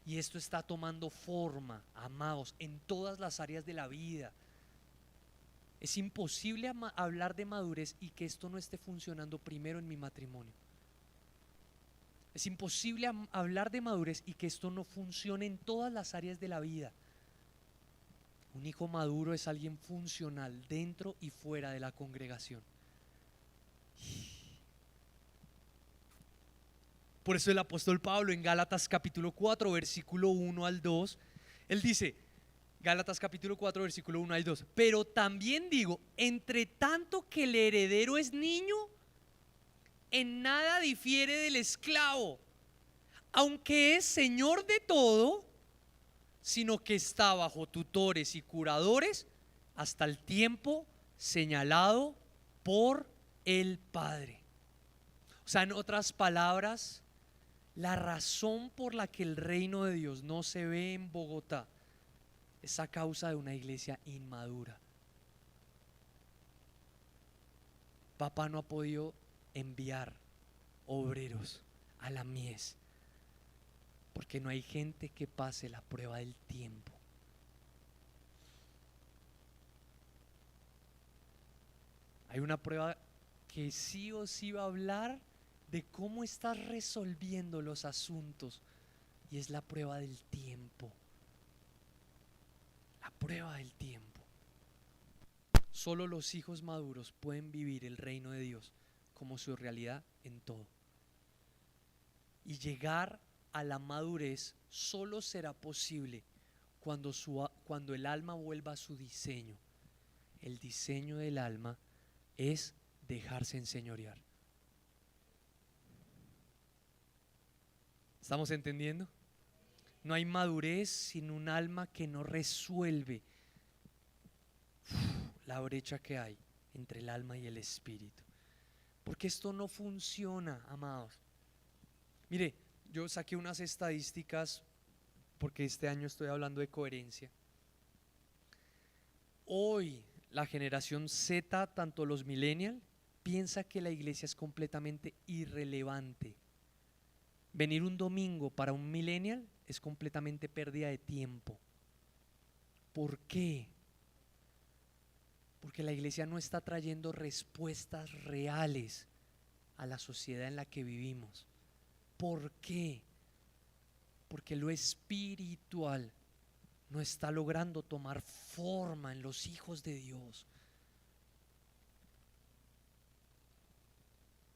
Y esto está tomando forma, amados, en todas las áreas de la vida. Es imposible hablar de madurez y que esto no esté funcionando primero en mi matrimonio. Es imposible hablar de madurez y que esto no funcione en todas las áreas de la vida. Un hijo maduro es alguien funcional dentro y fuera de la congregación. Por eso el apóstol Pablo en Gálatas capítulo 4 versículo 1 al 2, él dice, Gálatas capítulo 4 versículo 1 al 2, pero también digo, entre tanto que el heredero es niño, en nada difiere del esclavo, aunque es señor de todo, sino que está bajo tutores y curadores hasta el tiempo señalado por el Padre. O sea, en otras palabras, la razón por la que el reino de Dios no se ve en Bogotá es a causa de una iglesia inmadura. Papá no ha podido enviar obreros a la mies porque no hay gente que pase la prueba del tiempo. Hay una prueba que sí o sí va a hablar de cómo estás resolviendo los asuntos, y es la prueba del tiempo. La prueba del tiempo. Solo los hijos maduros pueden vivir el reino de Dios como su realidad en todo. Y llegar a la madurez solo será posible cuando el alma vuelva a su diseño. El diseño del alma es dejarse enseñorear. ¿Estamos entendiendo? No hay madurez sin un alma que no resuelve la brecha que hay entre el alma y el espíritu. Porque esto no funciona, amados. Mire, yo saqué unas estadísticas porque este año estoy hablando de coherencia. Hoy la generación Z, tanto los millennials, piensa que la iglesia es completamente irrelevante. Venir un domingo para un millennial es completamente pérdida de tiempo. ¿Por qué? Porque la iglesia no está trayendo respuestas reales a la sociedad en la que vivimos. ¿Por qué? Porque lo espiritual no está logrando tomar forma en los hijos de Dios.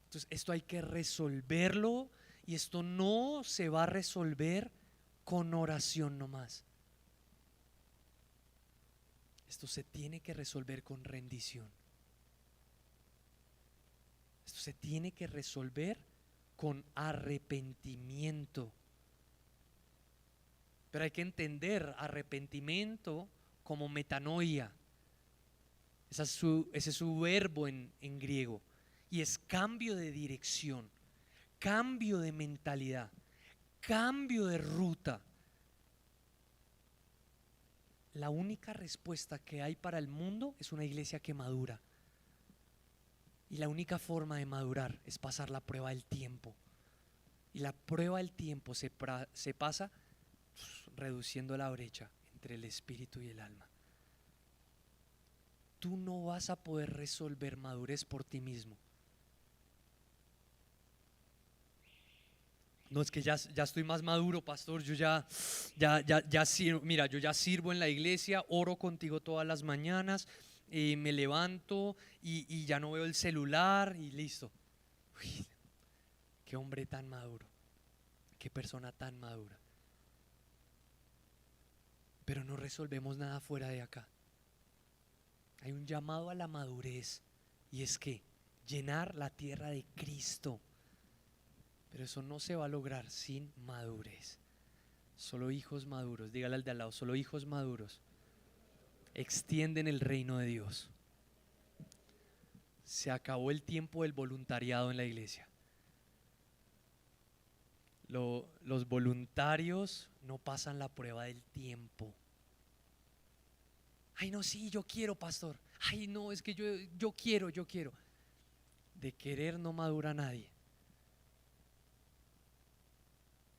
Entonces esto hay que resolverlo, y esto no se va a resolver con oración nomás. Esto se tiene que resolver con rendición. Esto se tiene que resolver con arrepentimiento. Pero hay que entender arrepentimiento como metanoia. Ese es su verbo en griego. Y es cambio de dirección, cambio de mentalidad, cambio de ruta. La única respuesta que hay para el mundo es una iglesia que madura. Y la única forma de madurar es pasar la prueba del tiempo. Y la prueba del tiempo se pasa reduciendo la brecha entre el espíritu y el alma. Tú no vas a poder resolver madurez por ti mismo. No, es que ya estoy más maduro, pastor. Yo ya sirvo. Mira, yo ya sirvo en la iglesia, oro contigo todas las mañanas, me levanto y ya no veo el celular y listo. Uy, qué hombre tan maduro, qué persona tan madura. Pero no resolvemos nada fuera de acá. Hay un llamado a la madurez, y es que llenar la tierra de Cristo. Pero eso no se va a lograr sin madurez. Solo hijos maduros, dígale al de al lado, solo hijos maduros extienden el reino de Dios. Se acabó el tiempo del voluntariado en la iglesia. Los voluntarios no pasan la prueba del tiempo. Ay, no, sí, yo quiero, pastor. Ay, no, es que yo quiero. De querer no madura nadie.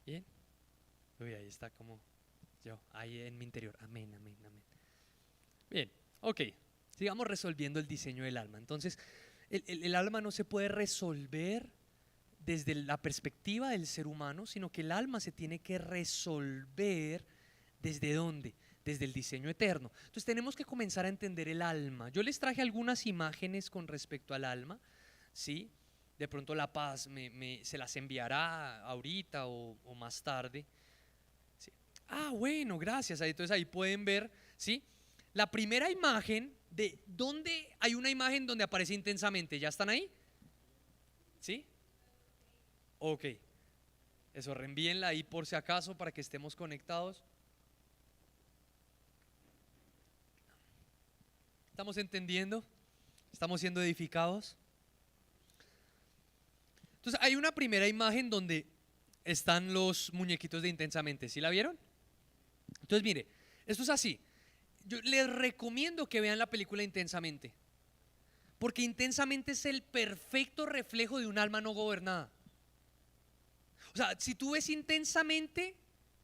Bien. Uy, ahí está como yo, ahí en mi interior. Amén, amén, amén. Bien, ok. Sigamos resolviendo el diseño del alma. Entonces, el alma no se puede resolver desde la perspectiva del ser humano, sino que el alma se tiene que resolver ¿desde dónde? Desde el diseño eterno. Entonces tenemos que comenzar a entender el alma. Yo les traje algunas imágenes con respecto al alma, ¿sí? De pronto La Paz se las enviará ahorita o más tarde, ¿sí? Ah, bueno, gracias. Entonces ahí pueden ver, ¿sí? La primera imagen de dónde hay una imagen donde aparece intensamente. ¿Ya están ahí? ¿Sí? Ok. Eso, reenvíenla ahí por si acaso para que estemos conectados. ¿Estamos entendiendo? ¿Estamos siendo edificados? Entonces hay una primera imagen donde están los muñequitos de Intensamente. ¿Sí la vieron? Entonces mire, esto es así. Yo les recomiendo que vean la película Intensamente, porque Intensamente es el perfecto reflejo de un alma no gobernada. O sea, si tú ves Intensamente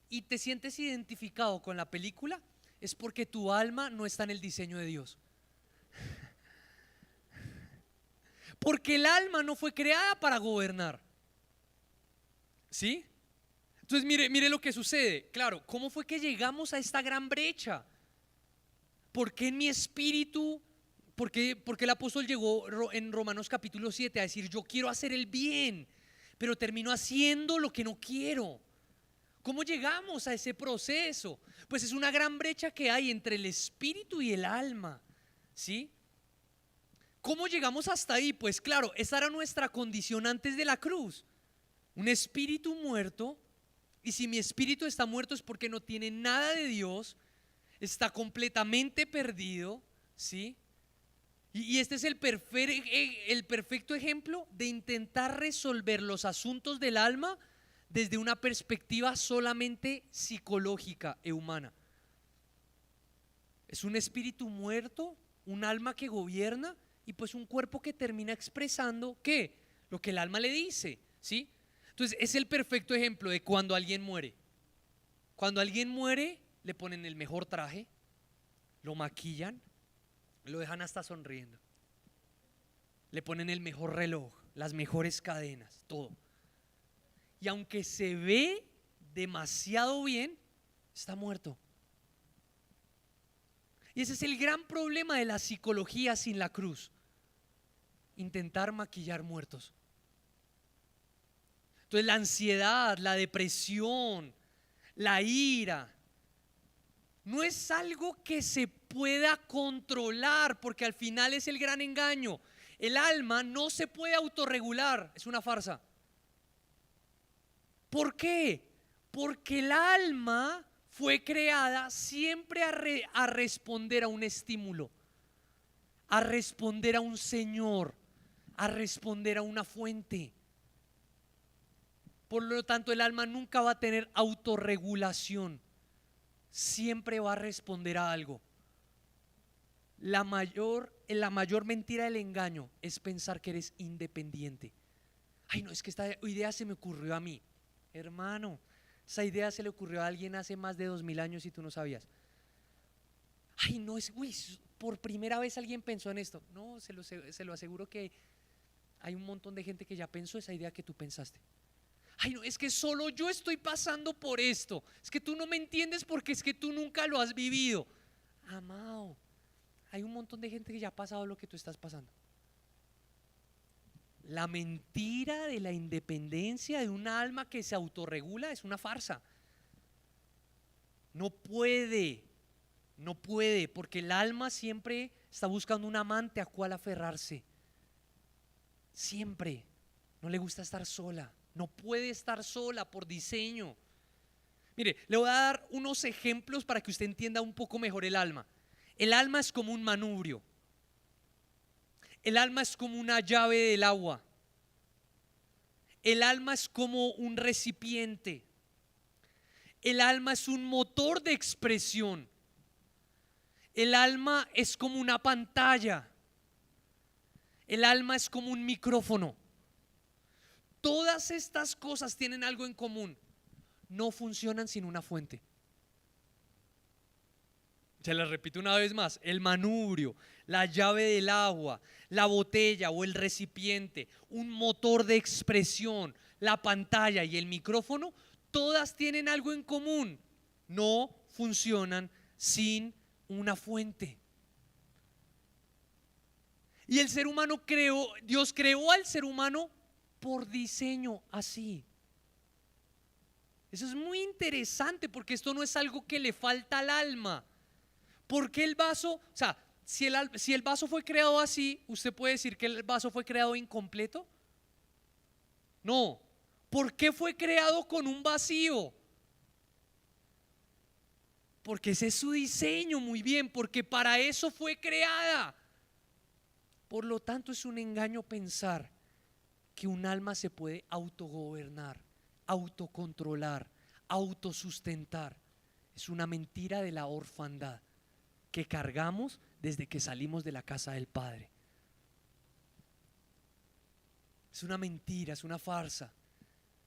y te sientes identificado con la película, es porque tu alma no está en el diseño de Dios. Porque el alma no fue creada para gobernar. ¿Sí? Entonces mire lo que sucede. Claro, ¿cómo fue que llegamos a esta gran brecha? ¿Por qué en mi espíritu? Porque el apóstol llegó en Romanos capítulo 7 a decir: yo quiero hacer el bien, pero termino haciendo lo que no quiero. ¿Cómo llegamos a ese proceso? Pues es una gran brecha que hay entre el espíritu y el alma. ¿Sí? ¿Cómo llegamos hasta ahí? Pues claro, esa era nuestra condición antes de la cruz. Un espíritu muerto. Y si mi espíritu está muerto es porque no tiene nada de Dios, está completamente perdido, ¿sí? Y este es el perfecto ejemplo de intentar resolver los asuntos del alma desde una perspectiva solamente psicológica e humana. Es un espíritu muerto, un alma que gobierna y pues un cuerpo que termina expresando ¿qué? Lo que el alma le dice, ¿sí? Entonces es el perfecto ejemplo de cuando alguien muere. Cuando alguien muere le ponen el mejor traje, lo maquillan, lo dejan hasta sonriendo, le ponen el mejor reloj, las mejores cadenas, todo. Y aunque se ve demasiado bien, está muerto. Y ese es el gran problema de la psicología sin la cruz: intentar maquillar muertos. Entonces la ansiedad, la depresión, la ira no es algo que se pueda controlar, porque al final es el gran engaño. El alma no se puede autorregular, es una farsa. ¿Por qué? Porque el alma fue creada siempre a responder a un estímulo, a responder a un Señor, a responder a una fuente. Por lo tanto, el alma nunca va a tener autorregulación, siempre va a responder a algo. La mayor mentira del engaño es pensar que eres independiente. Ay, no, es que esta idea se me ocurrió a mí. Hermano, esa idea se le ocurrió a alguien hace más de 2000 años y tú no sabías. Ay, no, por primera vez alguien pensó en esto. No, se lo aseguro que hay un montón de gente que ya pensó esa idea que tú pensaste. Ay, no, es que solo yo estoy pasando por esto. Es que tú no me entiendes porque es que tú nunca lo has vivido. Amado, hay un montón de gente que ya ha pasado lo que tú estás pasando. La mentira de la independencia de un alma que se autorregula es una farsa. No puede, porque el alma siempre está buscando un amante a cual aferrarse. Siempre. No le gusta estar sola. No puede estar sola por diseño. Mire, le voy a dar unos ejemplos para que usted entienda un poco mejor el alma. El alma es como un manubrio. El alma es como una llave del agua. El alma es como un recipiente. El alma es un motor de expresión. El alma es como una pantalla. El alma es como un micrófono. Todas estas cosas tienen algo en común: no funcionan sin una fuente. Se las repito una vez más: el manubrio, la llave del agua, la botella o el recipiente, un motor de expresión, la pantalla y el micrófono, todas tienen algo en común: no funcionan sin una fuente. Y el ser humano Dios creó al ser humano por diseño así. Eso es muy interesante, porque esto no es algo que le falta al alma. ¿Por qué el vaso? O sea, si el vaso fue creado así, ¿usted puede decir que el vaso fue creado incompleto? No. ¿Por qué fue creado con un vacío? Porque ese es su diseño, muy bien, porque para eso fue creada. Por lo tanto, es un engaño pensar que un alma se puede autogobernar, autocontrolar, autosustentar. Es una mentira de la orfandad que cargamos desde que salimos de la casa del Padre. Es una mentira, es una farsa,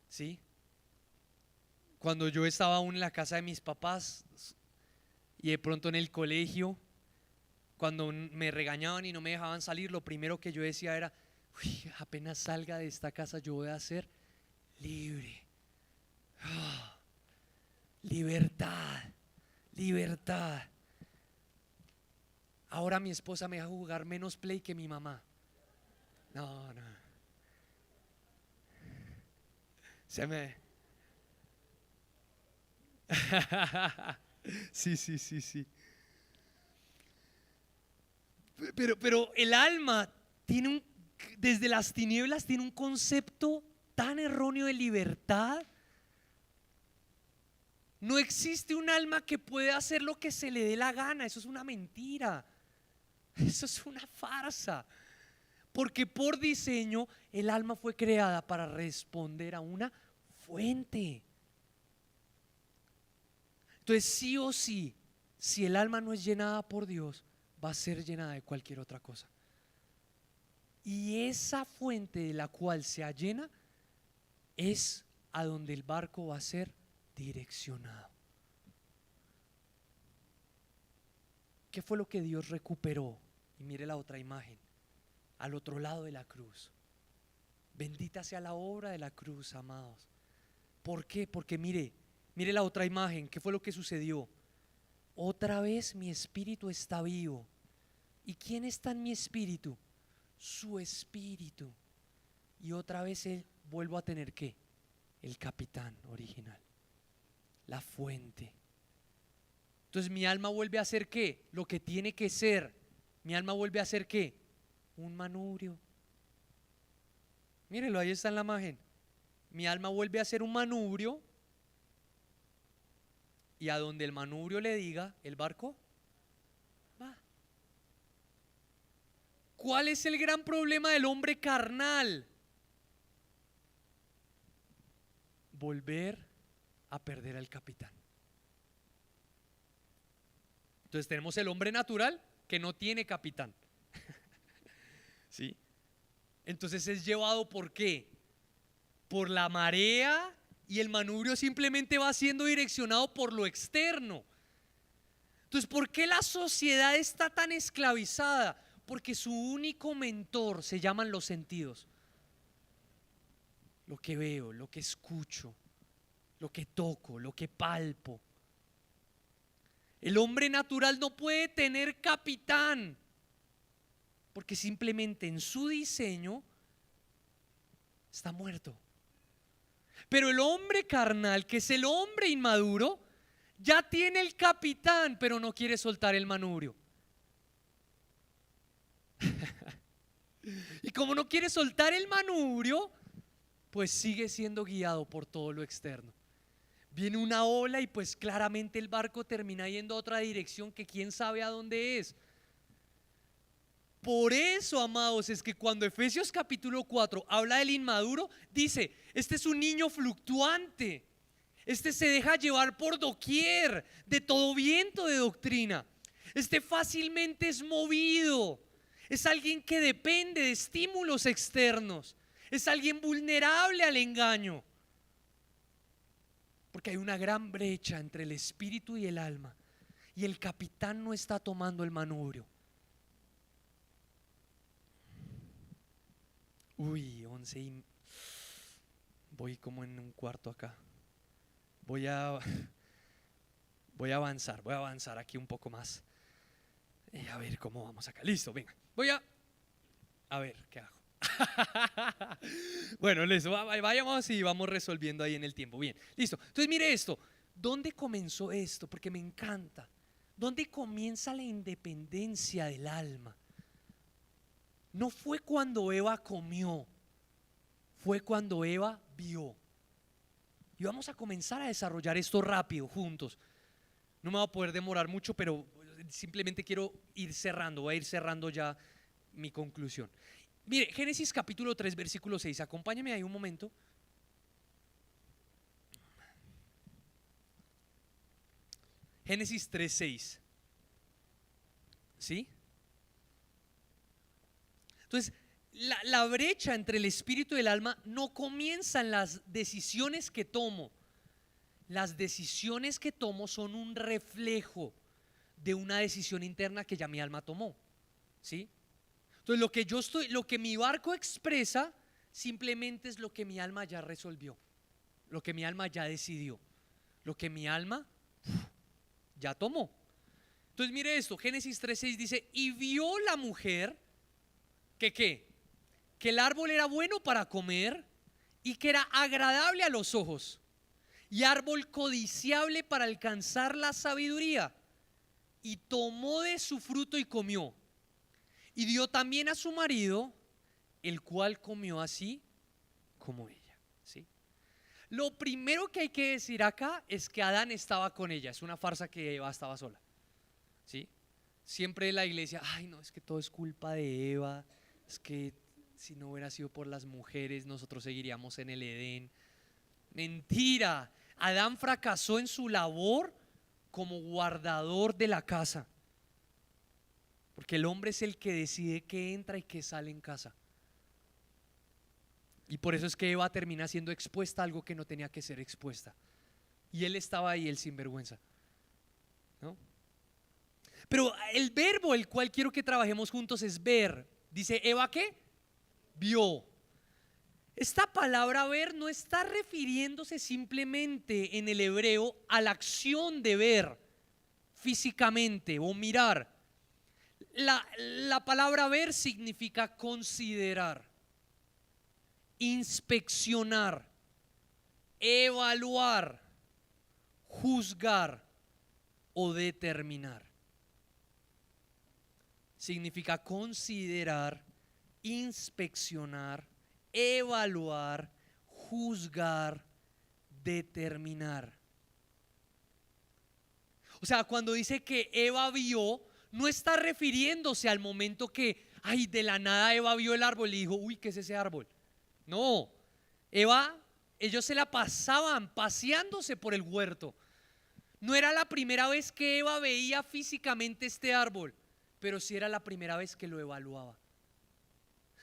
¿sí? Cuando yo estaba aún en la casa de mis papás y de pronto en el colegio, cuando me regañaban y no me dejaban salir, lo primero que yo decía era: uy, apenas salga de esta casa yo voy a ser libre. Ah, libertad, libertad. Ahora mi esposa me deja jugar menos play que mi mamá. No, no. Se me... Sí, sí, sí, sí. Pero el alma tiene desde las tinieblas tiene un concepto tan erróneo de libertad. No existe un alma que pueda hacer lo que se le dé la gana. Eso es una mentira. Eso es una farsa. Porque por diseño el alma fue creada para responder a una fuente. Entonces, sí o sí, si el alma no es llenada por Dios, va a ser llenada de cualquier otra cosa. Y esa fuente de la cual se llena es a donde el barco va a ser direccionado. ¿Qué fue lo que Dios recuperó? Y mire la otra imagen, al otro lado de la cruz. Bendita sea la obra de la cruz, amados. ¿Por qué? Porque mire la otra imagen. ¿Qué fue lo que sucedió? Otra vez mi espíritu está vivo. ¿Y quién está en mi espíritu? Su espíritu. Y otra vez vuelvo a tener ¿qué? El capitán original, la fuente. Entonces mi alma vuelve a ser ¿qué? Lo que tiene que ser. Mi alma vuelve a ser ¿qué? Un manubrio. Mírelo, ahí está en la imagen. Mi alma vuelve a ser un manubrio, y a donde el manubrio le diga, el barco va. ¿Cuál es el gran problema del hombre carnal? Volver a perder al capitán. Entonces tenemos el hombre natural que no tiene capitán. ¿Sí? Entonces es llevado ¿por qué? Por la marea, y el manubrio simplemente va siendo direccionado por lo externo. Entonces, ¿por qué la sociedad está tan esclavizada? Porque su único mentor se llaman los sentidos. Lo que veo, lo que escucho, lo que toco, lo que palpo. El hombre natural no puede tener capitán, porque simplemente en su diseño está muerto. Pero el hombre carnal, que es el hombre inmaduro, ya tiene el capitán, pero no quiere soltar el manubrio. Y como no quiere soltar el manubrio, pues sigue siendo guiado por todo lo externo. Viene una ola y pues claramente el barco termina yendo a otra dirección que quién sabe a dónde es. Por eso, amados, es que cuando Efesios capítulo 4 habla del inmaduro, dice: este es un niño fluctuante, este se deja llevar por doquier de todo viento de doctrina, este fácilmente es movido, es alguien que depende de estímulos externos, es alguien vulnerable al engaño, porque hay una gran brecha entre el espíritu y el alma, y el capitán no está tomando el manubrio. Uy, 11 y... Voy como en un cuarto acá. Voy a avanzar aquí un poco más. A ver cómo vamos acá. Listo, venga. A ver, ¿qué hago? Bueno, listo, vayamos y vamos resolviendo ahí en el tiempo. Bien, listo. Entonces mire esto. ¿Dónde comenzó esto? Porque me encanta. ¿Dónde comienza la independencia del alma? No fue cuando Eva comió, fue cuando Eva vio. Y vamos a comenzar a desarrollar esto rápido juntos. No me voy a poder demorar mucho, pero simplemente quiero ir cerrando, voy a ir cerrando ya mi conclusión. Mire, Génesis capítulo 3, versículo 6, acompáñame ahí un momento. Génesis 3, 6. ¿Sí? Entonces, la brecha entre el espíritu y el alma no comienza en las decisiones que tomo. Las decisiones que tomo son un reflejo de una decisión interna que ya mi alma tomó. ¿Sí? Entonces, lo que mi barco expresa simplemente es lo que mi alma ya resolvió, lo que mi alma ya decidió, lo que mi alma ya tomó. Entonces, mire esto, Génesis 3:6 dice: y vio la mujer que ¿qué? Que el árbol era bueno para comer y que era agradable a los ojos y árbol codiciable para alcanzar la sabiduría, y tomó de su fruto y comió, y dio también a su marido, el cual comió así como ella. ¿Sí? Lo primero que hay que decir acá es que Adán estaba con ella. Es una farsa que Eva estaba sola. ¿Sí? Siempre la iglesia, ay no, es que todo es culpa de Eva, es que si no hubiera sido por las mujeres nosotros seguiríamos en el Edén. Mentira. Adán fracasó en su labor como guardador de la casa, porque el hombre es el que decide qué entra y qué sale en casa. Y por eso es que Eva termina siendo expuesta a algo que no tenía que ser expuesta. Y él estaba ahí, el sinvergüenza, ¿no? Pero el verbo el cual quiero que trabajemos juntos es ver. Dice Eva, ¿qué? Vio. Esta palabra ver no está refiriéndose simplemente en el hebreo a la acción de ver físicamente o mirar. La palabra ver significa considerar, inspeccionar, evaluar, juzgar o determinar. Significa considerar, inspeccionar, evaluar, juzgar, determinar. O sea, cuando dice que Eva vio, no está refiriéndose al momento que, ay, de la nada Eva vio el árbol y dijo, uy, ¿qué es ese árbol? No, ellos se la pasaban paseándose por el huerto. No era la primera vez que Eva veía físicamente este árbol, pero sí era la primera vez que lo evaluaba.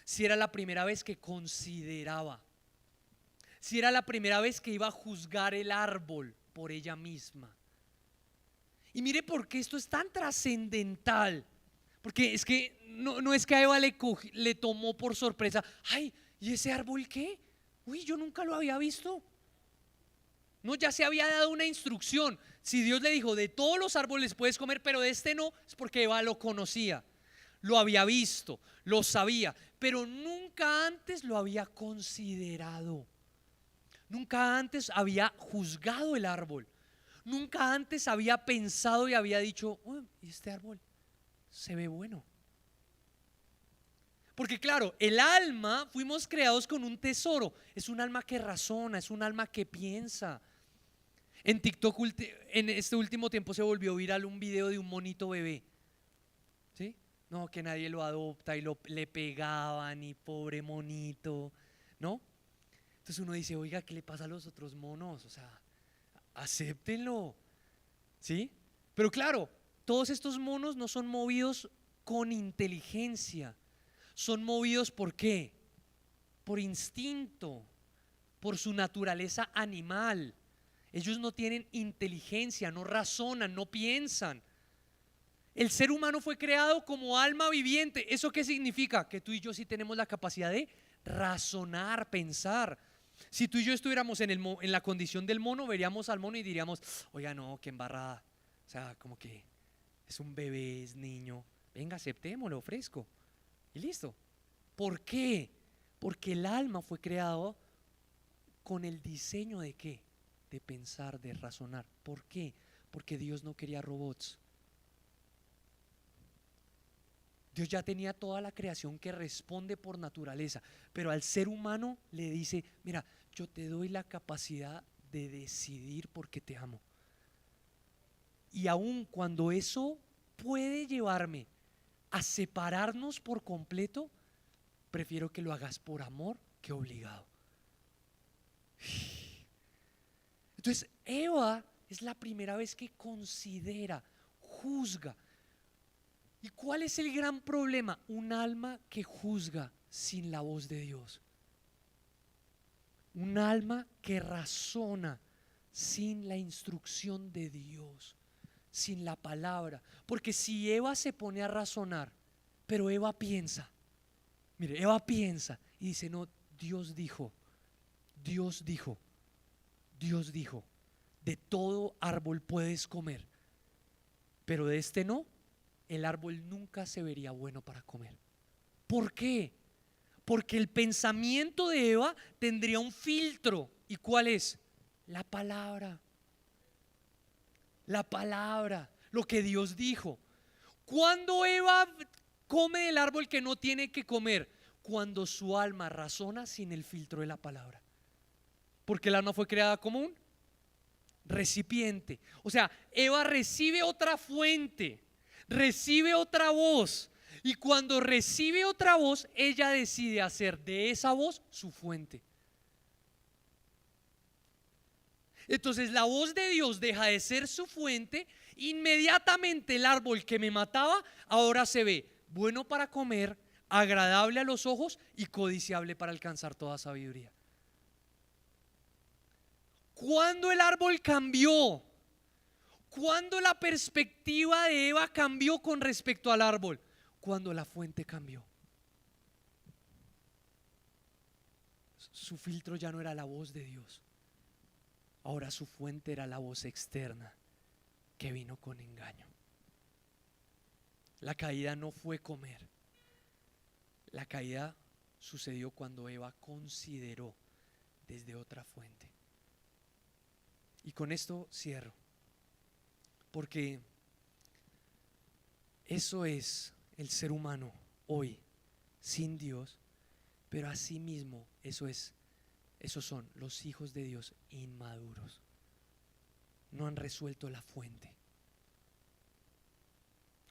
Sí era la primera vez que consideraba. Sí era la primera vez que iba a juzgar el árbol por ella misma. Y mire por qué esto es tan trascendental. Porque es que no es que a Eva le tomó por sorpresa, ay, ¿y ese árbol qué? Uy, yo nunca lo había visto. No, ya se había dado una instrucción. Si Dios le dijo, de todos los árboles puedes comer, pero de este no, es porque Eva lo conocía, lo había visto, lo sabía, pero nunca antes lo había considerado. Nunca antes había juzgado el árbol. Nunca antes había pensado y había dicho, ¿y este árbol se ve bueno? Porque claro, el alma, fuimos creados con un tesoro. Es un alma que razona, es un alma que piensa. En TikTok en este último tiempo se volvió viral un video de un monito bebé. ¿Sí? No, que nadie lo adopta y le pegaban y pobre monito, ¿no? Entonces uno dice, oiga, ¿qué le pasa a los otros monos? O sea, acéptenlo. ¿Sí? Pero claro, todos estos monos no son movidos con inteligencia. Son movidos ¿por qué? Por instinto, por su naturaleza animal. Ellos no tienen inteligencia, no razonan, no piensan. El ser humano fue creado como alma viviente. ¿Eso qué significa? Que tú y yo sí tenemos la capacidad de razonar, pensar. Si tú y yo estuviéramos en la condición del mono, veríamos al mono y diríamos, oiga, no, qué embarrada. O sea, como que es un bebé, es niño. Venga, aceptémoslo, ofrezco. Y listo. ¿Por qué? Porque el alma fue creado con el diseño de ¿qué? De pensar, de razonar. ¿Por qué? Porque Dios no quería robots. Dios ya tenía toda la creación que responde por naturaleza, pero al ser humano le dice, mira, yo te doy la capacidad de decidir porque te amo. Y aun cuando eso puede llevarme a separarnos por completo, prefiero que lo hagas por amor que obligado. Entonces, Eva es la primera vez que considera, juzga. ¿Y cuál es el gran problema? Un alma que juzga sin la voz de Dios. Un alma que razona sin la instrucción de Dios, sin la palabra. Porque si Eva se pone a razonar, pero Eva piensa, mire, Eva piensa y dice, no, Dios dijo, Dios dijo, Dios dijo, de todo árbol puedes comer, pero de este no, el árbol nunca se vería bueno para comer. ¿Por qué? Porque el pensamiento de Eva tendría un filtro. ¿Y cuál es? La palabra. La palabra, lo que Dios dijo. Cuando Eva come del árbol que no tiene que comer, cuando su alma razona sin el filtro de la palabra. Porque el alma fue creada como un recipiente. O sea, Eva recibe otra fuente, recibe otra voz. Y cuando recibe otra voz, ella decide hacer de esa voz su fuente. Entonces la voz de Dios deja de ser su fuente. Inmediatamente el árbol que me mataba ahora se ve bueno para comer, agradable a los ojos y codiciable para alcanzar toda sabiduría. ¿Cuándo el árbol cambió? ¿Cuándo la perspectiva de Eva cambió con respecto al árbol? Cuando la fuente cambió. Su filtro ya no era la voz de Dios. Ahora su fuente era la voz externa que vino con engaño. La caída no fue comer. La caída sucedió cuando Eva consideró desde otra fuente. Y con esto cierro, porque eso es el ser humano hoy sin Dios, pero asimismo esos son los hijos de Dios inmaduros. No han resuelto la fuente.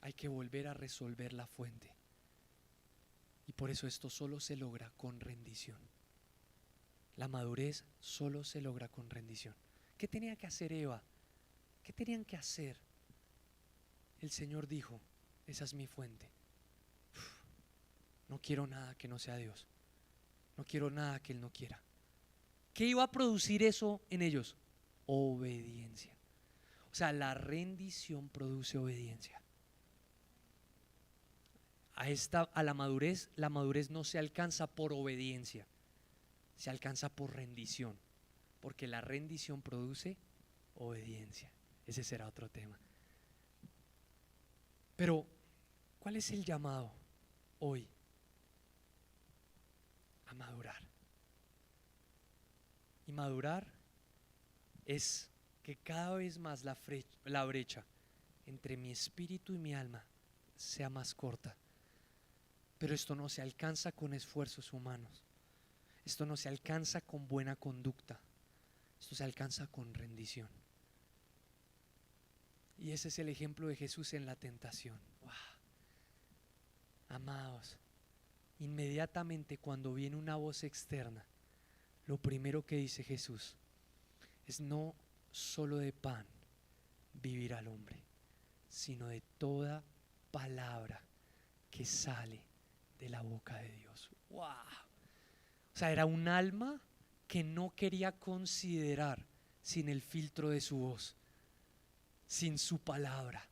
Hay que volver a resolver la fuente. Y por eso esto solo se logra con rendición. La madurez solo se logra con rendición. ¿Qué tenía que hacer Eva? ¿Qué tenían que hacer? El Señor dijo, esa es mi fuente. No quiero nada que no sea Dios. No quiero nada que Él no quiera. ¿Qué iba a producir eso en ellos? Obediencia. O sea, la rendición produce obediencia. A la madurez no se alcanza por obediencia, se alcanza por rendición, porque la rendición produce obediencia. Ese será otro tema. Pero, ¿cuál es el llamado hoy? A madurar. Y madurar es que cada vez más la brecha entre mi espíritu y mi alma sea más corta. Pero esto no se alcanza con esfuerzos humanos. Esto no se alcanza con buena conducta. Esto se alcanza con rendición. Y ese es el ejemplo de Jesús en la tentación. ¡Wow! Amados, inmediatamente cuando viene una voz externa, lo primero que dice Jesús es: no solo de pan vivirá el hombre, sino de toda palabra que sale de la boca de Dios. ¡Wow! O sea, era un alma que no quería considerar sin el filtro de su voz, sin su palabra.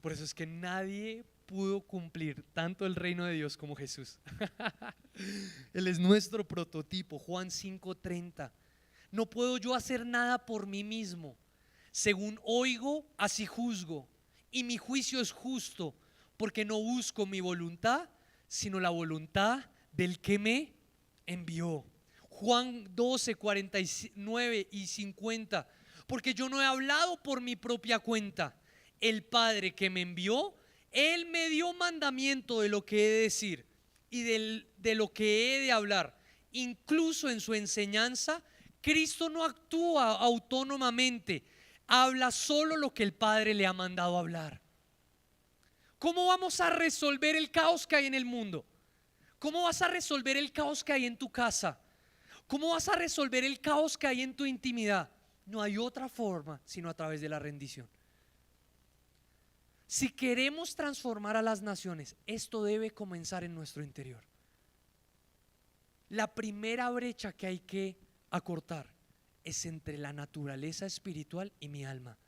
Por eso es que nadie pudo cumplir tanto el reino de Dios como Jesús. Él es nuestro prototipo. Juan 5:30. No puedo yo hacer nada por mí mismo. Según oigo, así juzgo. Y mi juicio es justo, porque no busco mi voluntad, sino la voluntad del que me envió. Juan 12:49 y 50. Porque yo no he hablado por mi propia cuenta. El Padre que me envió, Él me dio mandamiento de lo que he de decir y de lo que he de hablar. Incluso en su enseñanza, Cristo no actúa autónomamente, habla solo lo que el Padre le ha mandado hablar. ¿Cómo vamos a resolver el caos que hay en el mundo? ¿Cómo vas a resolver el caos que hay en tu casa? ¿Cómo vas a resolver el caos que hay en tu intimidad? No hay otra forma sino a través de la rendición. Si queremos transformar a las naciones, esto debe comenzar en nuestro interior. La primera brecha que hay que acortar es entre la naturaleza espiritual y mi alma.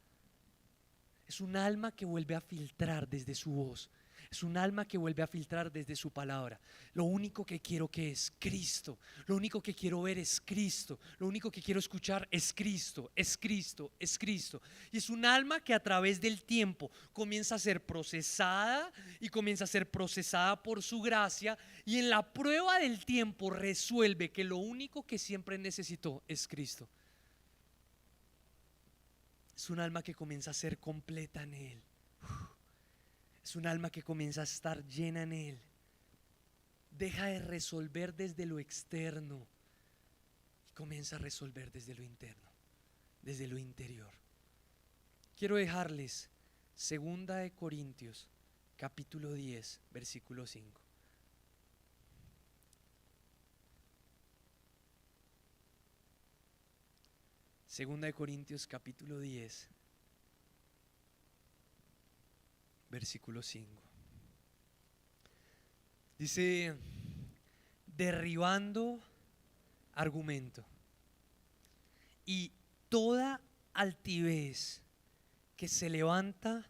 Es un alma que vuelve a filtrar desde su voz. Es un alma que vuelve a filtrar desde su palabra. Lo único que quiero que es Cristo. Lo único que quiero ver es Cristo. Lo único que quiero escuchar es Cristo, es Cristo, es Cristo. Y es un alma que a través del tiempo comienza a ser procesada y comienza a ser procesada por su gracia. Y en la prueba del tiempo resuelve que lo único que siempre necesitó es Cristo. Es un alma que comienza a ser completa en Él. Es un alma que comienza a estar llena en Él. Deja de resolver desde lo externo y comienza a resolver desde lo interno, desde lo interior. Quiero dejarles 2 Corintios capítulo 10 versículo 5. Segunda de Corintios capítulo 10 versículo 5. Dice: derribando argumento y toda altivez que se levanta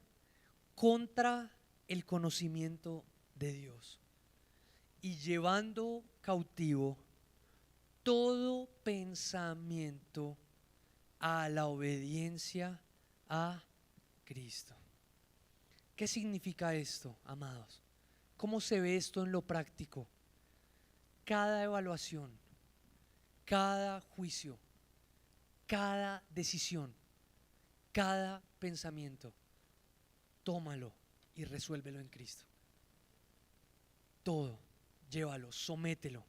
contra el conocimiento de Dios, y llevando cautivo todo pensamiento a la obediencia a Cristo. ¿Qué significa esto, amados? ¿Cómo se ve esto en lo práctico? Cada evaluación, cada juicio, cada decisión, cada pensamiento, tómalo y resuélvelo en Cristo. Todo, llévalo, somételo.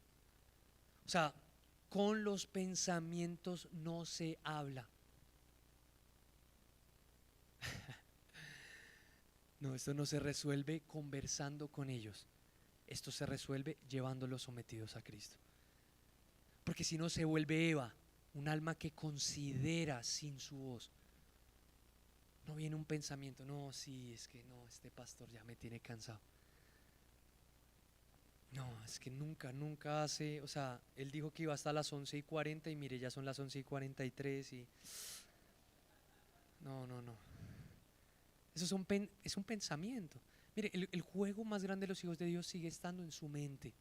O sea, con los pensamientos no se habla. No, esto no se resuelve conversando con ellos. Esto se resuelve llevándolos sometidos a Cristo. Porque si no se vuelve Eva, un alma que considera sin su voz. No viene un pensamiento, no, sí, es que no, este pastor ya me tiene cansado. No, es que nunca hace, o sea, él dijo que iba hasta las 11:40 y mire, ya son las 11:43 y... No. Eso es un pensamiento. Mire, el juego más grande de los hijos de Dios sigue estando en su mente.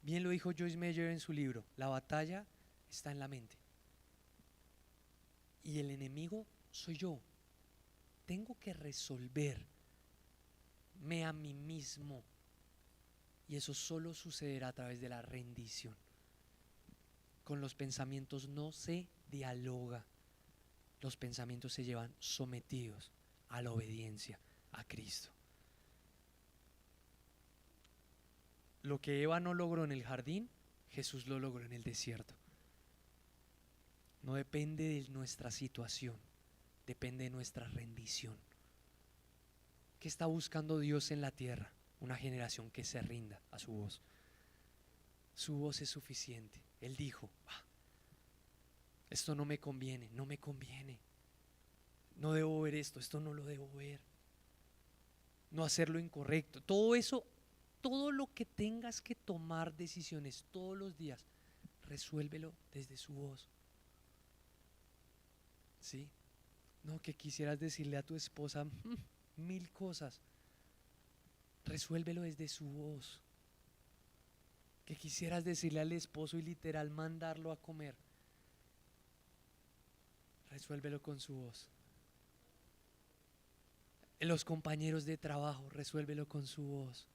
Bien lo dijo Joyce Meyer en su libro, la batalla está en la mente. Y el enemigo soy yo. Tengo que resolverme a mí mismo. Y eso solo sucederá a través de la rendición. Con los pensamientos no se dialoga. Los pensamientos se llevan sometidos a la obediencia a Cristo. Lo que Eva no logró en el jardín, Jesús lo logró en el desierto. No depende de nuestra situación, depende de nuestra rendición. ¿Qué está buscando Dios en la tierra? Una generación que se rinda a su voz. Su voz es suficiente. Él dijo: esto no me conviene, no me conviene. No debo ver esto, esto no lo debo ver. No hacer lo incorrecto. Todo eso, todo lo que tengas que tomar decisiones todos los días, resuélvelo desde su voz. ¿Sí? No que quisieras decirle a tu esposa 1000 cosas. Resuélvelo desde su voz. Que quisieras decirle al esposo y literal mandarlo a comer. Resuélvelo con su voz. Los compañeros de trabajo, resuélvelo con su voz.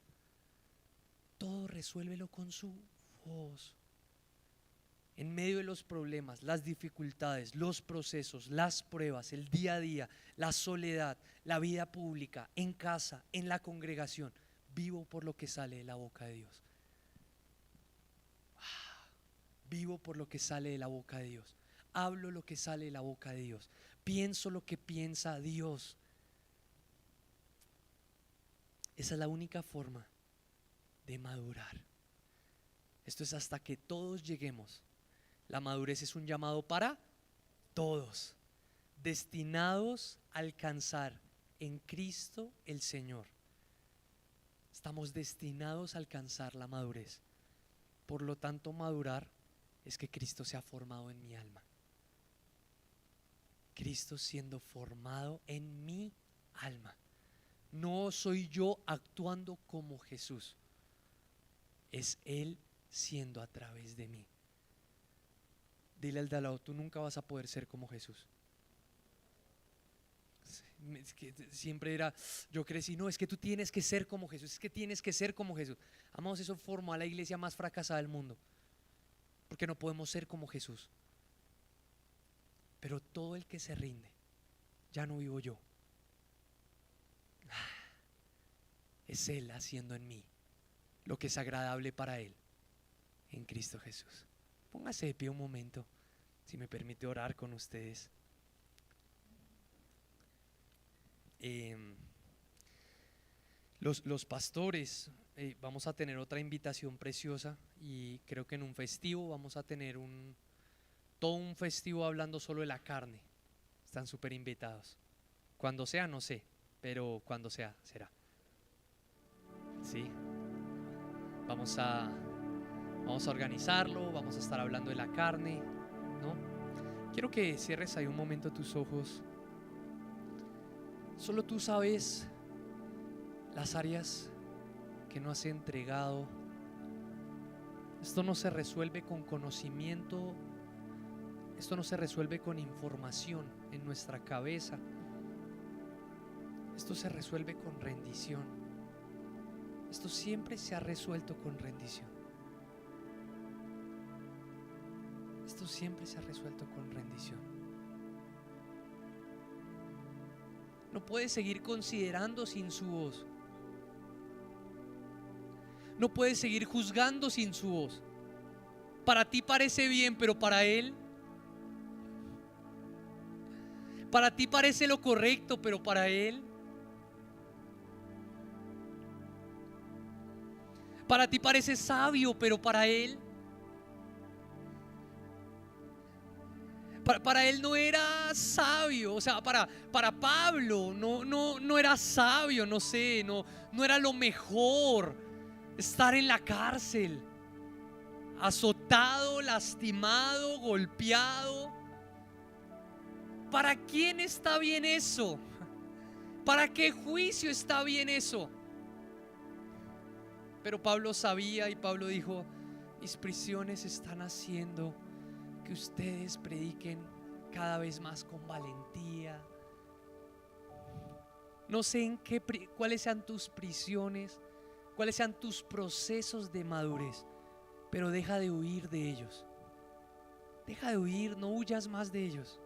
Todo resuélvelo con su voz. En medio de los problemas, las dificultades, los procesos, las pruebas, el día a día, la soledad, la vida pública, en casa, en la congregación, vivo por lo que sale de la boca de Dios. Vivo por lo que sale de la boca de Dios. hablo lo que sale de la boca de Dios, pienso lo que piensa Dios. Esa es la única forma de madurar. Esto es hasta que todos lleguemos. La madurez es un llamado para todos, destinados a alcanzar en Cristo el Señor. Estamos destinados a alcanzar la madurez. Por lo tanto, madurar es que Cristo se ha formado en mi alma. Cristo siendo formado en mi alma. No soy yo actuando como Jesús, es Él siendo a través de mí. Dile al de al lado, tú nunca vas a poder ser como Jesús. Es que siempre era, yo crecí, no, es que tú tienes que ser como Jesús, es que tienes que ser como Jesús. Amados, eso formó a la iglesia más fracasada del mundo, porque no podemos ser como Jesús. Pero todo el que se rinde, ya no vivo yo, es Él haciendo en mí lo que es agradable para Él en Cristo Jesús. Póngase de pie un momento, si me permite orar con ustedes. Los pastores, vamos a tener otra invitación preciosa, y creo que en un festivo vamos a tener todo un festivo hablando solo de la carne. Están súper invitados. Cuando sea, no sé, pero cuando sea, será. Sí. Vamos a organizarlo, vamos a estar hablando de la carne, ¿no? Quiero que cierres ahí un momento tus ojos. Solo tú sabes las áreas que no has entregado. Esto no se resuelve con conocimiento, esto no se resuelve con información en nuestra cabeza. Esto se resuelve con rendición. Esto siempre se ha resuelto con rendición. Esto siempre se ha resuelto con rendición. No puedes seguir considerando sin su voz. No puedes seguir juzgando sin su voz. Para ti parece bien, pero para Él, para ti parece lo correcto, pero para Él, para ti parece sabio, pero para Él, para Él no era sabio. O sea, para Pablo no era sabio, no sé, no era lo mejor estar en la cárcel, azotado, lastimado, golpeado. ¿Para quién está bien eso? ¿Para qué juicio está bien eso? Pero Pablo sabía, y Pablo dijo: mis prisiones están haciendo que ustedes prediquen cada vez más con valentía. No sé cuáles sean tus prisiones, cuáles sean tus procesos de madurez, pero deja de huir de ellos. Deja de huir, no huyas más de ellos.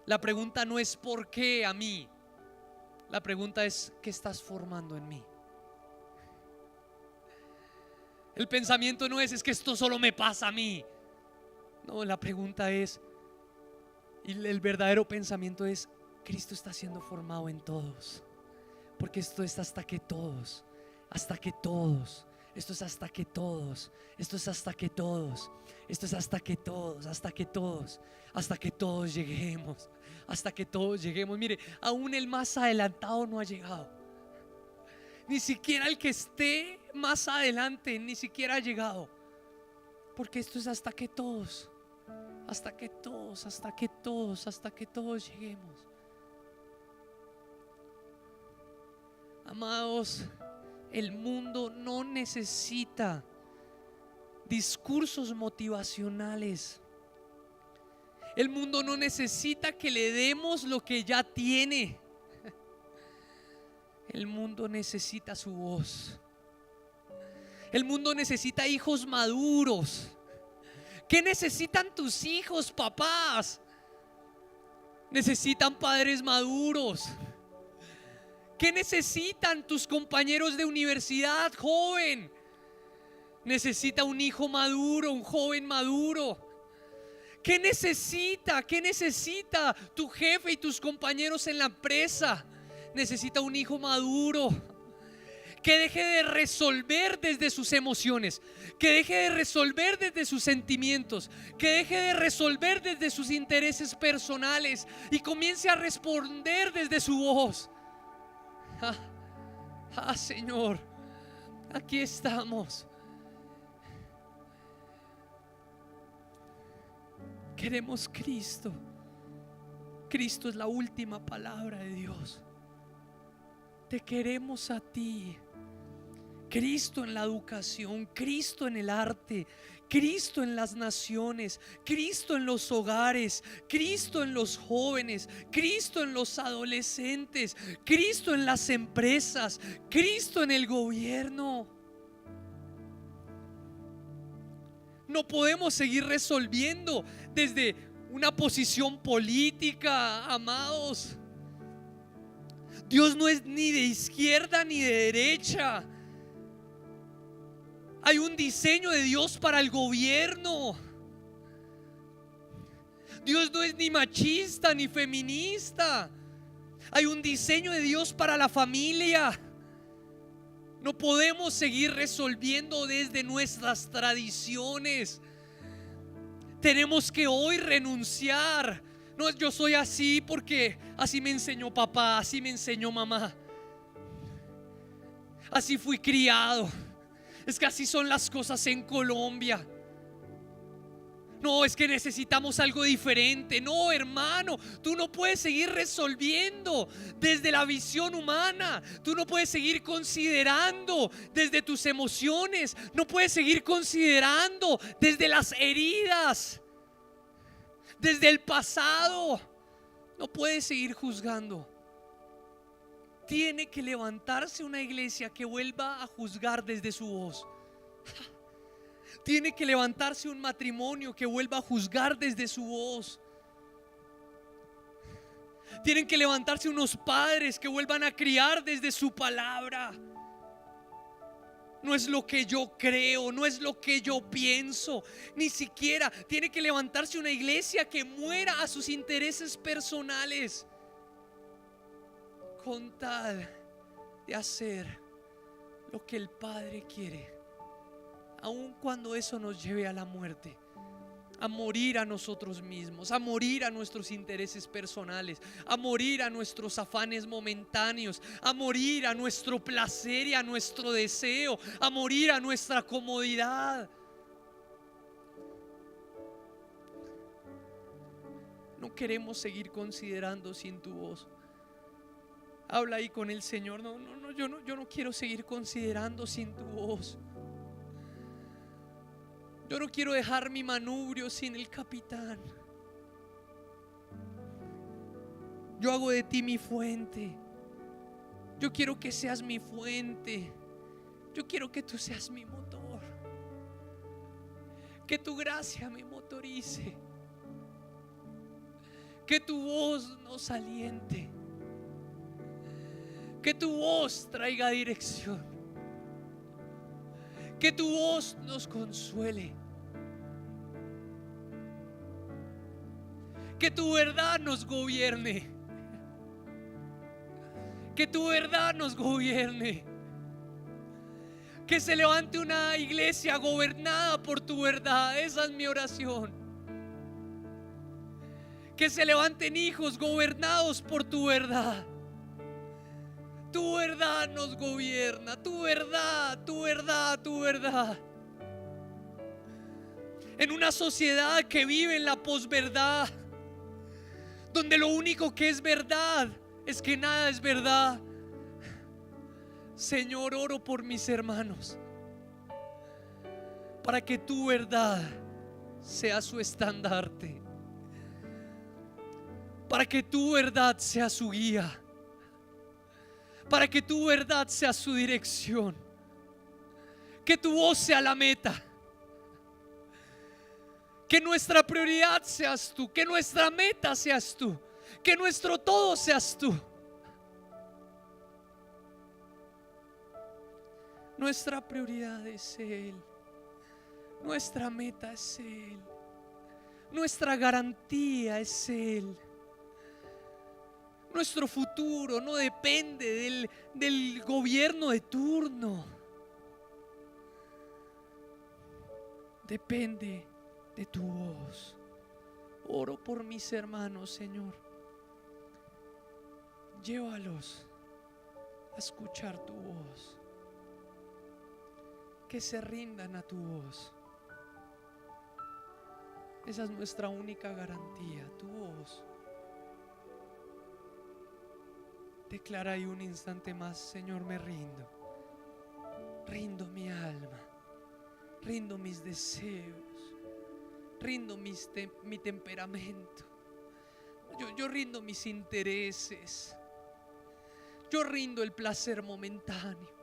La pregunta no es ¿por qué a mí? La pregunta es ¿qué estás formando en mí? El pensamiento no es que esto solo me pasa a mí. No, la pregunta es, y el verdadero pensamiento es: Cristo está siendo formado en todos. Porque esto es hasta que todos, esto es hasta que todos, esto es hasta que todos, esto es hasta que todos, hasta que todos lleguemos, hasta que todos lleguemos. Mire, aún el más adelantado no ha llegado. Ni siquiera el que esté más adelante ni siquiera ha llegado. Porque esto es hasta que todos, hasta que todos, hasta que todos, hasta que todos lleguemos. Amados, el mundo no necesita discursos motivacionales. El mundo no necesita que le demos lo que ya tiene. El mundo necesita su voz. El mundo necesita hijos maduros. ¿Qué necesitan tus hijos, papás? Necesitan padres maduros. ¿Qué necesitan tus compañeros de universidad, joven? Necesita un hijo maduro, un joven maduro. ¿Qué necesita? ¿Qué necesita tu jefe y tus compañeros en la empresa? Necesita un hijo maduro, que deje de resolver desde sus emociones, que deje de resolver desde sus sentimientos, que deje de resolver desde sus intereses personales y comience a responder desde su voz. Señor, aquí estamos. Queremos Cristo. Cristo es la última palabra de Dios. Te queremos a ti. Cristo en la educación, Cristo en el arte, Cristo en las naciones, Cristo en los hogares, Cristo en los jóvenes, Cristo en los adolescentes, Cristo en las empresas, Cristo en el gobierno. No podemos seguir resolviendo desde una posición política, amados. Dios no es ni de izquierda ni de derecha. Hay un diseño de Dios para el gobierno. Dios no es ni machista ni feminista. Hay un diseño de Dios para la familia. No podemos seguir resolviendo desde nuestras tradiciones. Tenemos que hoy renunciar. No, yo soy así porque así me enseñó papá, así me enseñó mamá, así fui criado. Es que así son las cosas en Colombia. No, es que necesitamos algo diferente. No, hermano, tú no puedes seguir resolviendo desde la visión humana. Tú no puedes seguir considerando desde tus emociones. No puedes seguir considerando desde las heridas, desde el pasado. No puedes seguir juzgando. Tiene que levantarse una iglesia que vuelva a juzgar desde su voz. Tiene que levantarse un matrimonio que vuelva a juzgar desde su voz. Tienen que levantarse unos padres que vuelvan a criar desde su palabra. No es lo que yo creo, no es lo que yo pienso, ni siquiera. Tiene que levantarse una iglesia que muera a sus intereses personales, con tal de hacer lo que el Padre quiere, aun cuando eso nos lleve a la muerte, a morir a nosotros mismos, a morir a nuestros intereses personales, a morir a nuestros afanes momentáneos, a morir a nuestro placer y a nuestro deseo, a morir a nuestra comodidad. No queremos seguir considerando sin tu voz. Habla ahí con el Señor. Yo no quiero seguir considerando sin tu voz. Yo no quiero dejar mi manubrio sin el capitán. Yo hago de ti mi fuente. Yo quiero que seas mi fuente. Yo quiero que tú seas mi motor. Que tu gracia me motorice. Que tu voz nos aliente. Que tu voz traiga dirección. Que tu voz nos consuele. Que tu verdad nos gobierne. Que tu verdad nos gobierne. Que se levante una iglesia gobernada por tu verdad. Esa es mi oración. Que se levanten hijos gobernados por tu verdad. Tu verdad nos gobierna, tu verdad, tu verdad, tu verdad. En una sociedad que vive en la posverdad, donde lo único que es verdad es que nada es verdad. Señor, oro por mis hermanos, para que tu verdad sea su estandarte, para que tu verdad sea su guía, para que tu verdad sea su dirección. Que tu voz sea la meta. Que nuestra prioridad seas tú. Que nuestra meta seas tú. Que nuestro todo seas tú. Nuestra prioridad es Él. Nuestra meta es Él. Nuestra garantía es Él. Nuestro futuro no depende del gobierno de turno. Depende de tu voz. Oro por mis hermanos, Señor. Llévalos a escuchar tu voz. Que se rindan a tu voz. Esa es nuestra única garantía, tu voz. Declara ahí un instante más: Señor, me rindo. Rindo mi alma. Rindo mis deseos. Rindo mi temperamento. Yo rindo mis intereses. Yo rindo el placer momentáneo.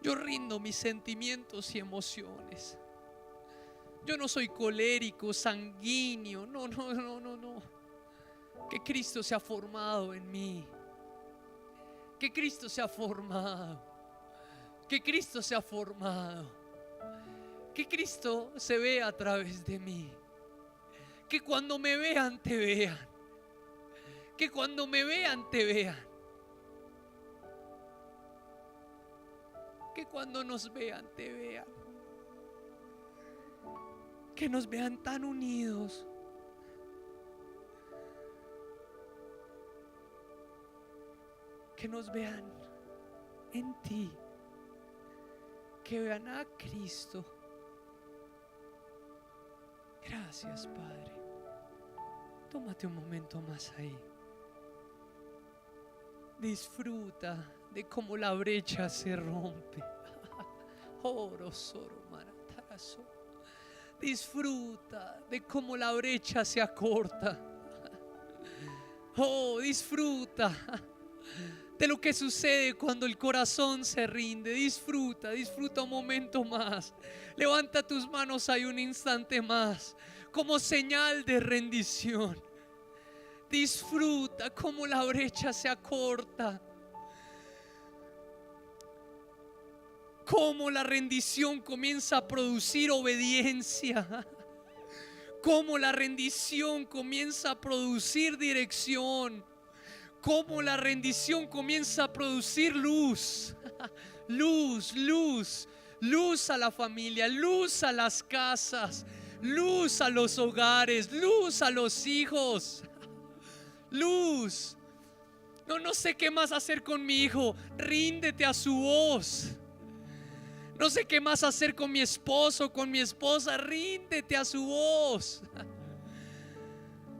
Yo rindo mis sentimientos y emociones. Yo no soy colérico, sanguíneo. No. Que Cristo se ha formado en mí. Que Cristo se ha formado. Que Cristo se ha formado. Que Cristo se vea a través de mí. Que cuando me vean, te vean. Que cuando me vean, te vean. Que cuando nos vean, te vean. Que nos vean tan unidos. Que nos vean en ti. Que vean a Cristo. Gracias, Padre. Tómate un momento más ahí. Disfruta de cómo la brecha se rompe. Disfruta de cómo la brecha se acorta. Oh, disfruta de lo que sucede cuando el corazón se rinde. Disfruta un momento más. Levanta tus manos ahí un instante más, como señal de rendición. Disfruta cómo la brecha se acorta. Cómo la rendición comienza a producir obediencia. Cómo la rendición comienza a producir dirección. Cómo la rendición comienza a producir luz. Luz a la familia, luz a las casas, luz a los hogares, luz a los hijos. Luz. No sé qué más hacer con mi hijo. Ríndete a su voz. No sé qué más hacer con mi esposo, con mi esposa. Ríndete a su voz.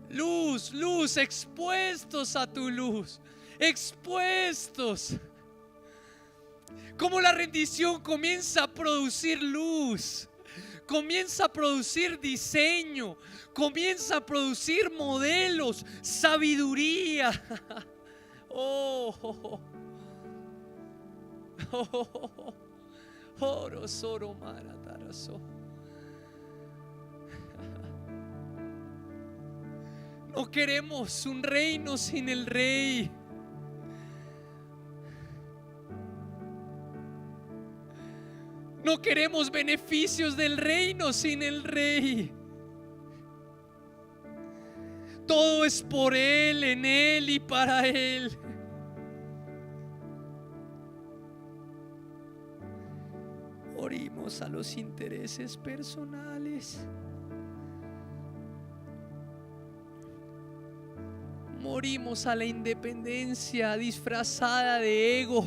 Luz, expuestos a tu luz. Expuestos. Como la rendición comienza a producir luz. Comienza a producir diseño. Comienza a producir modelos, sabiduría. Oro soro marataraso. No queremos un reino sin el rey. No queremos beneficios del reino sin el rey. Todo es por Él, en Él y para Él. Orimos a los intereses personales. Morimos a la independencia disfrazada de ego.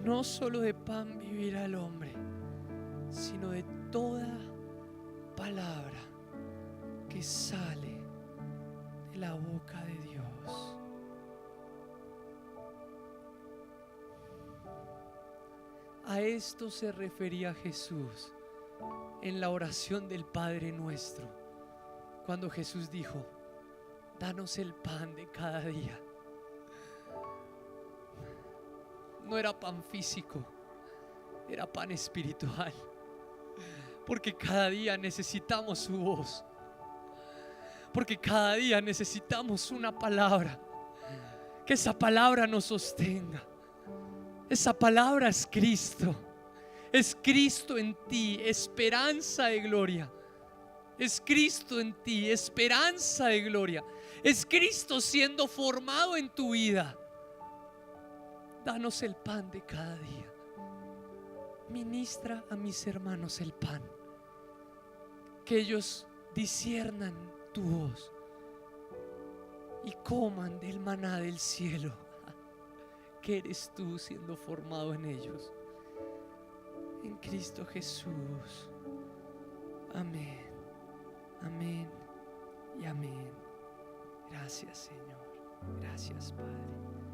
No solo de pan vivirá el hombre, sino de toda palabra que sale de la boca de Dios. A esto se refería Jesús en la oración del Padre Nuestro, cuando Jesús dijo: danos el pan de cada día. No era pan físico, era pan espiritual, porque cada día necesitamos su voz, porque cada día necesitamos una palabra, que esa palabra nos sostenga, Esa palabra es Cristo. Es Cristo en ti, esperanza de gloria. Es Cristo en ti, esperanza de gloria. Es Cristo siendo formado en tu vida. Danos el pan de cada día. Ministra a mis hermanos el pan. Que ellos disciernan tu voz y coman del maná del cielo, que eres tú siendo formado en ellos. En Cristo Jesús. Amén. Amén y amén. Gracias, Señor. Gracias, Padre.